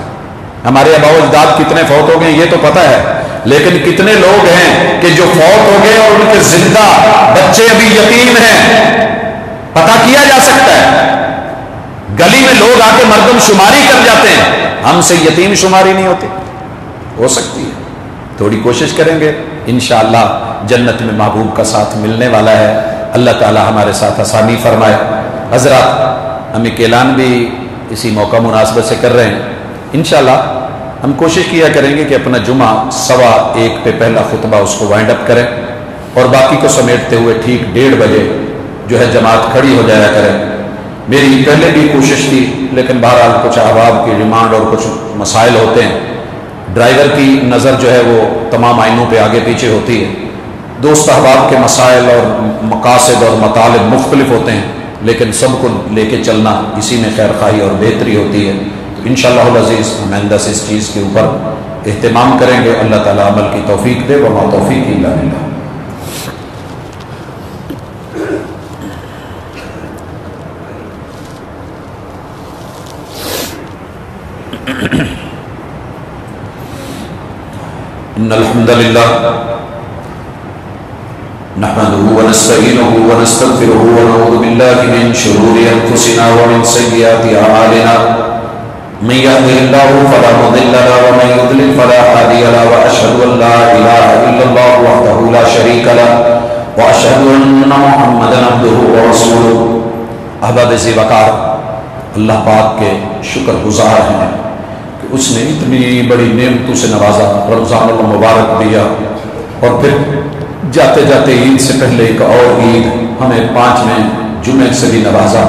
[SPEAKER 1] ہمارے آباء و اجداد کتنے فوت ہو گئے یہ تو پتہ ہے، لیکن کتنے لوگ ہیں کہ جو فوت ہو گئے اور ان کے زندہ بچے ابھی یتیم ہیں، پتہ کیا جا سکتا ہے۔ گلی میں لوگ آ کے مردم شماری کر جاتے ہیں، ہم سے یتیم شماری نہیں ہوتی۔ ہو سکتی ہے، تھوڑی کوشش کریں گے، انشاءاللہ جنت میں محبوب کا ساتھ ملنے والا ہے۔ اللہ تعالی ہمارے ساتھ آسانی فرمائے۔ حضرات، ہم ایک اعلان بھی اسی موقع مناسبت سے کر رہے ہیں، انشاءاللہ ہم کوشش کیا کریں گے کہ اپنا جمعہ 1:15 پہ پہلا خطبہ اس کو وائنڈ اپ کریں، اور باقی کو سمیٹتے ہوئے ٹھیک 1:30 بجے جو ہے جماعت کھڑی ہو جایا کرے۔ میری پہلے بھی کوشش تھی، لیکن بہرحال کچھ احباب کی ڈیمانڈ اور کچھ مسائل ہوتے ہیں، ڈرائیور کی نظر جو ہے وہ تمام آئینوں پہ آگے پیچھے ہوتی ہے، دوست احباب کے مسائل اور مقاصد اور مطالب مختلف ہوتے ہیں، لیکن سب کو لے کے چلنا اسی میں خیر خواہی اور بہتری ہوتی ہے۔ تو انشاءاللہ العزیز ہم آئندہ سے اس چیز کے اوپر اہتمام کریں گے۔ اللہ تعالیٰ عمل کی توفیق دے، وما توفیق الا باللہ۔ ان الحمد للہ نحمده ونستعینه ونستغفره ونعوذ باللہ من شرور انفسنا ومن سیئات اعمالنا، من يهده الله فلا مضل له ومن يضلل فلا هادي له، واشهد ان لا اله الا الله وحده لا شريك له واشهد ان محمدا عبده ورسوله۔ احباب ذی وقار، اللہ پاک کے شکر گزار ہیں کہ اس نے اتنی بڑی نعمتوں سے نوازا، رمضان المبارک دیا، اور پھر جاتے جاتے عید سے پہلے ایک اور عید ہمیں 5ویں جمعے سے بھی نوازا،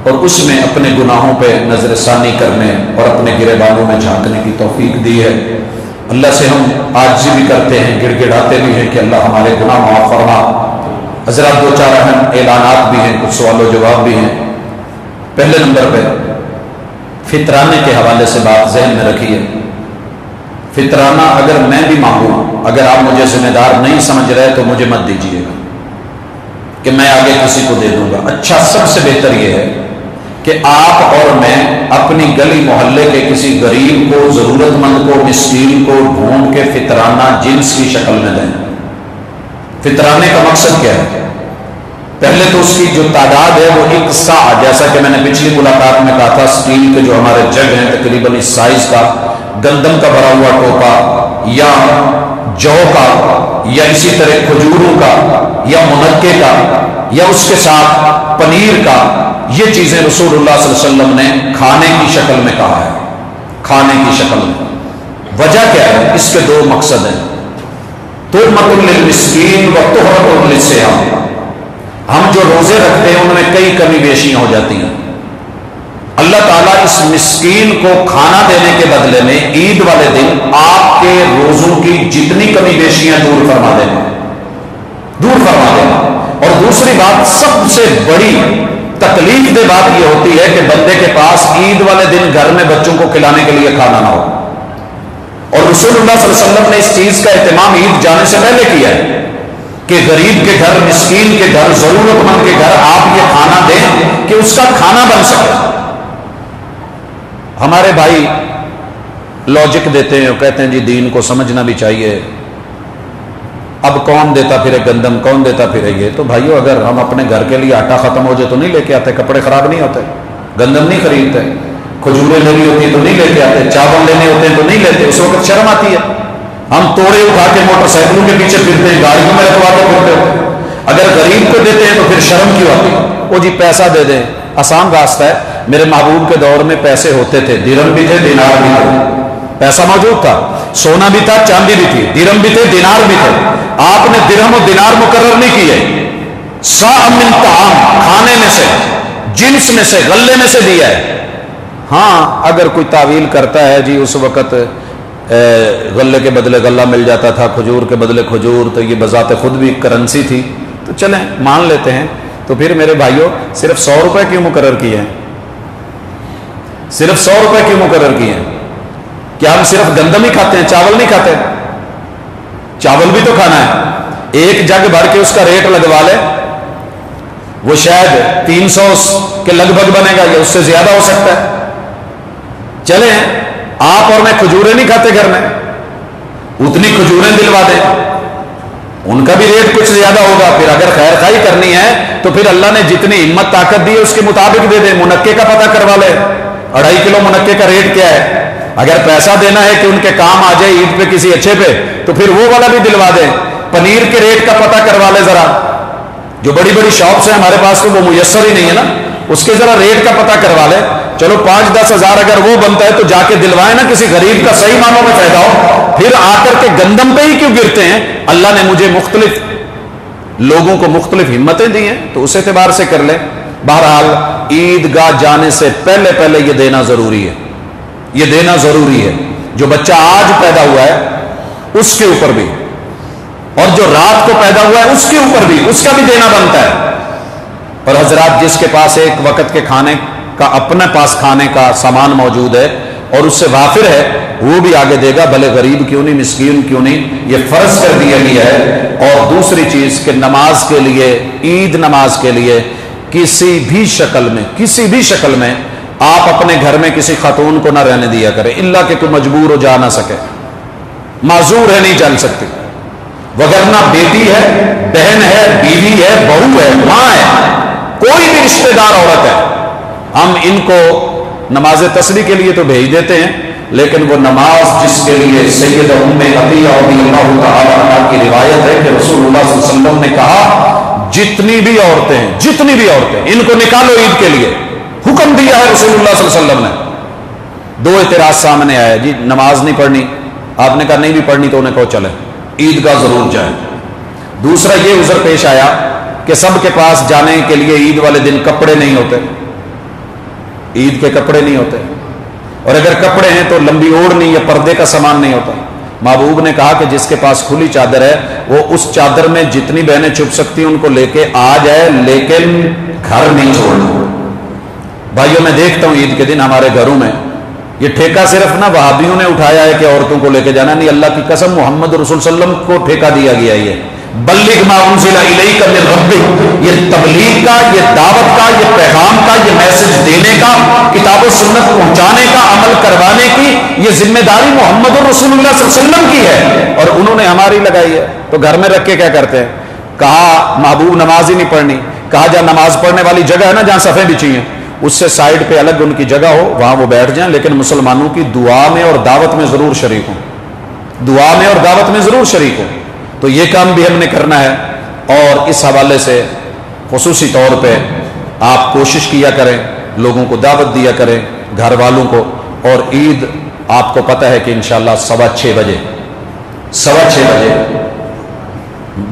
[SPEAKER 1] اور اس میں اپنے گناہوں پہ نظر ثانی کرنے اور اپنے گریبانوں میں جھانکنے کی توفیق دی ہے۔ اللہ سے ہم عاجزی بھی کرتے ہیں، گڑ گڑاتے بھی ہیں کہ اللہ ہمارے گناہ معاف فرما۔ حضرات، 2-4 اہم اعلانات بھی ہیں، کچھ سوال و جواب بھی ہیں۔ پہلے نمبر پہ فطرانے کے حوالے سے بات ذہن میں رکھیے۔ فطرانہ اگر میں بھی مانگوں، اگر آپ مجھے ذمہ دار نہیں سمجھ رہے تو مجھے مت دیجیے گا کہ میں آگے کسی کو دے دوں گا۔ اچھا، سب سے بہتر یہ ہے کہ آپ اور میں اپنی گلی محلے کے کسی غریب کو، ضرورت مند کو، مسکین کو ڈھونڈ کے فطرانہ جنس کی شکل میں دیں۔ فطرانے کا مقصد کیا ہے؟ پہلے تو اس کی جو تعداد ہے وہ 1 سا، جیسا کہ میں نے پچھلی ملاقات میں کہا تھا، سٹیل کے جو ہمارے جگ ہیں تقریباً اس سائز کا، گندم کا بھرا ہوا ٹوپا یا جو کا یا اسی طرح کھجوروں کا یا منقے کا یا اس کے ساتھ پنیر کا، یہ چیزیں رسول اللہ صلی اللہ علیہ وسلم نے کھانے کی شکل میں کہا ہے، کھانے کی شکل میں۔ وجہ کیا ہے؟ اس کے 2 مقصد ہیں، تحمۃ للمسکین و تحرۃ للصیام۔ ہم جو روزے رکھتے ہیں ان میں کئی کمی بیشیاں ہو جاتی ہیں، اللہ تعالیٰ اس مسکین کو کھانا دینے کے بدلے میں عید والے دن آپ کے روزوں کی جتنی کمی بیشیاں دور فرما دیں گے، دور فرما دیں گے۔ اور دوسری بات، سب سے بڑی تکلیف دہ بات یہ ہوتی ہے کہ بندے کے پاس عید والے دن گھر میں بچوں کو کھلانے کے لیے کھانا نہ ہو. اور رسول اللہ صلی اللہ علیہ وسلم نے اس چیز کا اہتمام عید جانے سے پہلے کیا ہے کہ غریب کے گھر، مسکین کے گھر، ضرورت مند کے گھر آپ یہ کھانا دیں کہ اس کا کھانا بن سکے. ہمارے بھائی لاجک دیتے ہیں، کہتے ہیں جی دین کو سمجھنا بھی چاہیے. اب کون دیتا پھرے گندم، کون دیتا پھرے یہ. تو بھائیو اگر ہم اپنے گھر کے لیے آٹا ختم ہو جائے تو نہیں لے کے آتے، کپڑے خراب نہیں ہوتے، گندم نہیں خریدتے، کھجوریں لینی ہوتی تو نہیں لے کے آتے، چاول لینے ہوتے ہیں تو نہیں لیتے. اس وقت شرم آتی ہے. ہم توڑے اٹھا کے موٹر سائیکلوں کے پیچھے پھرتے ہیں، گاڑیوں میں رکھوا کے پھرتے ہوتے. اگر غریب کو دیتے ہیں تو پھر شرم کیوں آتی ہے؟ وہ جی پیسہ دے دیں، آسان راستہ ہے. میرے محبوب کے دور میں پیسے ہوتے تھے، درہم بھی تھے، دینار بھی تھے. پیسہ موجود تھا، سونا بھی تھا، چاندی بھی تھی، درہم بھی تھے، دینار بھی تھے. آپ نے درہم و دینار مقرر نہیں کیے، صاع من طعام، کھانے میں سے، جنس میں سے، غلے میں سے دیا ہے. ہاں اگر کوئی تعویل کرتا ہے جی اس وقت غلے کے بدلے غلہ مل جاتا تھا، کھجور کے بدلے کھجور، تو یہ بذات خود بھی کرنسی تھی، تو چلیں مان لیتے ہیں. تو پھر میرے بھائیوں صرف 100 روپے کیوں مقرر کیے ہیں؟ صرف 100 روپے کیوں مقرر کیے ہیں؟ کیا ہم صرف گندم ہی کھاتے ہیں، چاول نہیں کھاتے؟ چاول بھی تو کھانا ہے. ایک جگ بھر کے اس کا ریٹ لگوا لے، وہ شاید 300 کے لگ بھگ بنے گا یا اس سے زیادہ ہو سکتا ہے. چلیں آپ اور میں کھجوریں نہیں کھاتے گھر میں، اتنی کھجوریں دلوا دیں، ان کا بھی ریٹ کچھ زیادہ ہوگا. پھر اگر خیر خائی کرنی ہے تو پھر اللہ نے جتنی ہمت طاقت دی ہے اس کے مطابق دے دیں. منقے کا پتہ کروا لے، 2.5 کلو منقے کا ریٹ کیا ہے. اگر پیسہ دینا ہے کہ ان کے کام آ جائے عید پہ کسی اچھے پہ تو پھر وہ والا بھی دلوا دیں. پنیر کے ریٹ کا پتہ کروا لے ذرا، جو بڑی بڑی شاپس ہیں ہمارے پاس تو وہ میسر ہی نہیں ہے نا، اس کے ذرا ریٹ کا پتہ کروا لے. چلو 5-10 ہزار اگر وہ بنتا ہے تو جا کے دلوائے نا، کسی غریب کا صحیح معنوں میں فائدہ ہو. پھر آ کر کے گندم پہ ہی کیوں گرتے ہیں؟ اللہ نے مجھے مختلف لوگوں کو مختلف ہمتیں دی ہیں تو اس اعتبار سے کر لیں. بہرحال عید گاہ جانے سے پہلے پہلے یہ دینا ضروری ہے، یہ دینا ضروری ہے. جو بچہ آج پیدا ہوا ہے اس کے اوپر بھی، اور جو رات کو پیدا ہوا ہے اس کے اوپر بھی، اس کا بھی دینا بنتا ہے. اور حضرات جس کے پاس ایک وقت کے کھانے کا، اپنے پاس کھانے کا سامان موجود ہے اور اس سے وافر ہے، وہ بھی آگے دے گا، بھلے غریب کیوں نہیں، مسکین کیوں نہیں. یہ فرض کر دیا گیا ہے. اور دوسری چیز کہ نماز کے لیے، عید نماز کے لیے کسی بھی شکل میں آپ اپنے گھر میں کسی خاتون کو نہ رہنے دیا کریں، الا کہ کوئی مجبور ہو جا نہ سکے، معذور ہے نہیں چل سکتی. وگرنہ بیٹی ہے، بہن ہے، بیوی ہے، بہو ہے، ماں ہے، کوئی بھی رشتہ دار عورت ہے، ہم ان کو نماز تسبیح کے لیے تو بھیج دیتے ہیں، لیکن وہ نماز جس کے لیے سید ام عطیہ رضی اللہ تعالی عنہا کی روایت ہے کہ رسول اللہ صلی اللہ علیہ وسلم نے کہا جتنی بھی عورتیں ان کو نکالو عید کے لیے، حکم دیا ہے رسول اللہ صلی اللہ علیہ وسلم نے. 2 اعتراض سامنے آیا، جی نماز نہیں پڑھنی، آپ نے کہا نہیں بھی پڑھنی تو انہیں کہو چلے عید گاہ ضرور جائیں. دوسرا یہ عذر پیش آیا کہ سب کے پاس جانے کے لیے عید والے دن کپڑے نہیں ہوتے، عید کے کپڑے نہیں ہوتے، اور اگر کپڑے ہیں تو لمبی اوڑھنی یا پردے کا سامان نہیں ہوتا. محبوب نے کہا کہ جس کے پاس کھلی چادر ہے وہ اس چادر میں جتنی بہنیں چھپ سکتی ہیں ان کو لے کے آ جائے، لیکن گھر نہیں چھوڑنا. بھائیوں میں دیکھتا ہوں عید کے دن ہمارے گھروں میں یہ ٹھیکہ صرف نا وہابیوں نے اٹھایا ہے کہ عورتوں کو لے کے جانا، نہیں، اللہ کی قسم محمد رسول صلی اللہ علیہ وسلم کو ٹھیکہ دیا گیا. یہ بلغ ما انزل الیک من ربک، یہ تبلیغ کا، یہ دعوت کا، یہ پیغام کا، یہ میسج دینے کا، کتاب و سنت پہنچانے کا، عمل کروانے کی یہ ذمہ داری محمد رسول اللہ صلی اللہ علیہ وسلم کی ہے، اور انہوں نے ہماری لگائی ہے. تو گھر میں رکھ کے کیا کرتے ہیں؟ کہا محبوب نماز ہی نہیں پڑھنی، کہا جہاں نماز پڑھنے والی جگہ ہے نا، جہاں صفیں بچھی ہیں اس سے سائڈ پہ الگ ان کی جگہ ہو، وہاں وہ بیٹھ جائیں، لیکن مسلمانوں کی دعا میں اور دعوت میں ضرور شریک ہوں، دعا میں اور دعوت میں ضرور شریک ہوں. تو یہ کام بھی ہم نے کرنا ہے. اور اس حوالے سے خصوصی طور پہ آپ کوشش کیا کریں، لوگوں کو دعوت دیا کریں، گھر والوں کو. اور عید آپ کو پتہ ہے کہ انشاءاللہ 6:15 بجے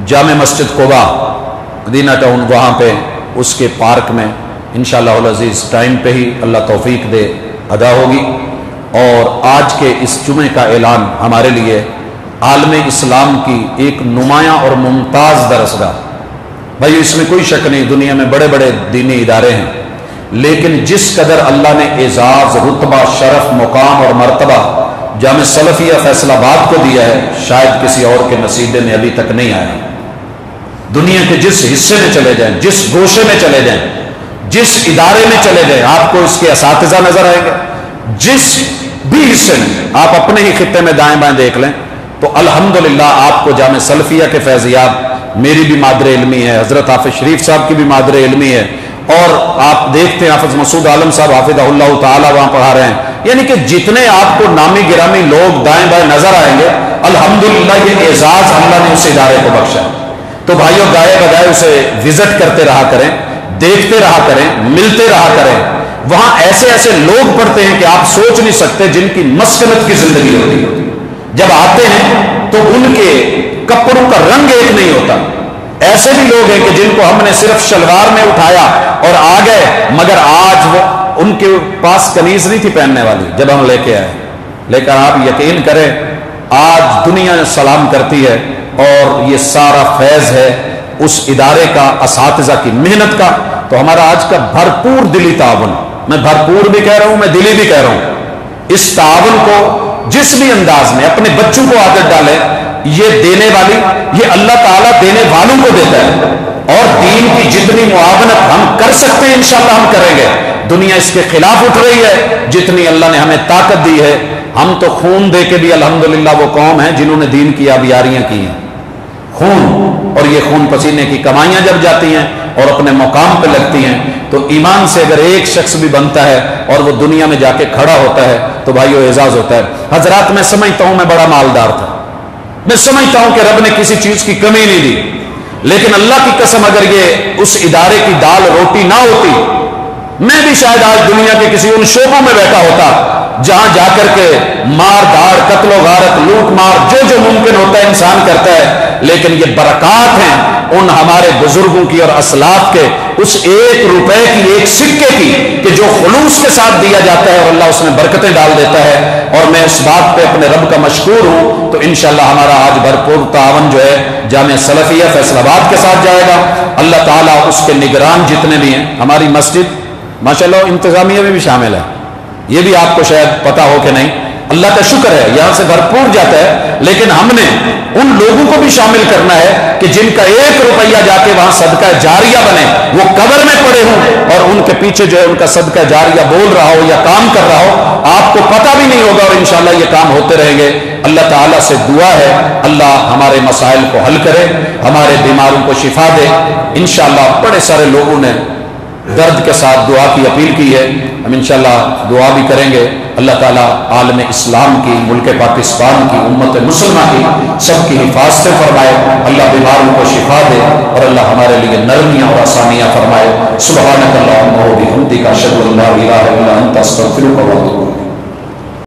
[SPEAKER 1] جامع مسجد قباء مدینہ ٹاؤن، وہاں پہ اس کے پارک میں انشاءاللہ العزیز ٹائم پہ ہی اللہ توفیق دے ادا ہوگی. اور آج کے اس جمعے کا اعلان ہمارے لیے عالم اسلام کی ایک نمایاں اور ممتاز درسگاہ بھائی اس میں کوئی شک نہیں، دنیا میں بڑے بڑے دینی ادارے ہیں، لیکن جس قدر اللہ نے اعزاز، رتبہ، شرف، مقام اور مرتبہ جامع سلفیہ فیصل آباد کو دیا ہے، شاید کسی اور کے نصیبے میں ابھی تک نہیں آیا۔ دنیا کے جس حصے میں چلے جائیں، جس گوشے میں چلے جائیں، جس ادارے میں چلے جائیں، آپ کو اس کے اساتذہ نظر آئیں گے۔ جس بھی حصے میں آپ اپنے ہی خطے میں دائیں بائیں دیکھ لیں تو الحمدللہ آپ کو جامع سلفیہ کے فیضیاب، میری بھی مادر علمی ہے، حضرت حافظ شریف صاحب کی بھی مادر علمی ہے، اور آپ دیکھتے ہیں حافظ مسعود عالم صاحب حافظہ اللہ تعالیٰ وہاں پڑھا رہے ہیں، یعنی کہ جتنے آپ کو نامی گرامی لوگ دائیں بائیں نظر آئیں گے، الحمدللہ یہ اعزاز اللہ نے اس ادارے کو بخشا۔ تو بھائیوں گائے بگائے اسے وزٹ کرتے رہا کریں، دیکھتے رہا کریں، ملتے رہا کریں۔ وہاں ایسے ایسے لوگ پڑھتے ہیں کہ آپ سوچ نہیں سکتے، جن کی مسکنت کی زندگی ہوتی ہے، جب آتے ہیں تو ان کے کپڑوں کا رنگ ایک نہیں ہوتا۔ ایسے بھی لوگ ہیں کہ جن کو ہم نے صرف شلوار میں اٹھایا اور آ گئے، مگر آج وہ ان کے پاس قمیض نہیں تھی پہننے والی جب ہم لے کے آئے، لیکن آپ یقین کریں آج دنیا سلام کرتی ہے، اور یہ سارا فیض ہے اس ادارے کا، اساتذہ کی محنت کا۔ تو ہمارا آج کا بھرپور دلی تعاون، میں بھرپور بھی کہہ رہا ہوں، میں دلی بھی کہہ رہا ہوں، اس تعاون کو جس بھی انداز میں اپنے بچوں کو عادت ڈالیں، یہ دینے والی، یہ اللہ تعالیٰ دینے والوں کو دیتا ہے، اور دین کی جتنی معاونت ہم کر سکتے ہیں انشاءاللہ ہم کریں گے۔ دنیا اس کے خلاف اٹھ رہی ہے، جتنی اللہ نے ہمیں طاقت دی ہے، ہم تو خون دے کے بھی الحمدللہ وہ قوم ہے جنہوں نے دین کی آبیاریاں کی ہیں، خون، اور یہ خون پسینے کی کمائیاں جب جاتی ہیں اور اپنے مقام پہ لگتی ہیں، تو ایمان سے اگر ایک شخص بھی بنتا ہے اور وہ دنیا میں جا کے کھڑا ہوتا ہے تو بھائیو اعزاز ہوتا ہے۔ حضرات میں سمجھتا ہوں میں بڑا مالدار تھا، میں سمجھتا ہوں کہ رب نے کسی چیز کی کمی نہیں دی، لیکن اللہ کی قسم اگر یہ اس ادارے کی دال روٹی نہ ہوتی، میں بھی شاید آج دنیا کے کسی ان شعبوں میں بیٹھا ہوتا جہاں جا کر کے مار دھاڑ، قتل و غارت، لوٹ مار، جو ممکن ہوتا ہے انسان کرتا ہے۔ لیکن یہ برکات ہیں ان ہمارے بزرگوں کی اور اسلاف کے، اس 1 روپے کی، 1 سکے کی، کہ جو خلوص کے ساتھ دیا جاتا ہے اور اللہ اس میں برکتیں ڈال دیتا ہے۔ اور میں اس بات پہ اپنے رب کا مشکور ہوں۔ تو انشاءاللہ ہمارا آج بھرپور تعاون جو ہے جامع سلفیہ فیصل آباد کے ساتھ جائے گا۔ اللہ تعالیٰ اس کے نگران جتنے بھی ہیں، ہماری مسجد ماشاءاللہ انتظامیہ میں بھی شامل ہے، یہ بھی آپ کو شاید پتا ہو کہ نہیں، اللہ کا شکر ہے یہاں سے بھرپور جاتا ہے، لیکن ہم نے ان لوگوں کو بھی شامل کرنا ہے کہ جن کا 1 روپیہ جا کے وہاں صدقہ جاریہ بنے، وہ قبر میں پڑے ہوں اور ان کے پیچھے جو ہے ان کا صدقہ جاریہ بول رہا ہو یا کام کر رہا ہو، آپ کو پتہ بھی نہیں ہوگا، اور انشاءاللہ یہ کام ہوتے رہیں گے۔ اللہ تعالیٰ سے دعا ہے اللہ ہمارے مسائل کو حل کرے، ہمارے بیماروں کو شفا دے۔ انشاءاللہ بڑے سارے لوگوں نے درد کے ساتھ دعا کی اپیل کی ہے، ہم انشاءاللہ دعا بھی کریں گے۔ اللہ تعالیٰ عالم اسلام کی، ملک پاکستان کی، امت مسلمہ کی سب کی حفاظت فرمائے، اللہ بیماروں کو شفا دے، اور اللہ ہمارے لیے نرمیاں اور آسانیاں فرمائے۔ سبحانک اللہم و بحمدک، اشہد ان لا الہ الا انت، استغفرک و اتوب الیک۔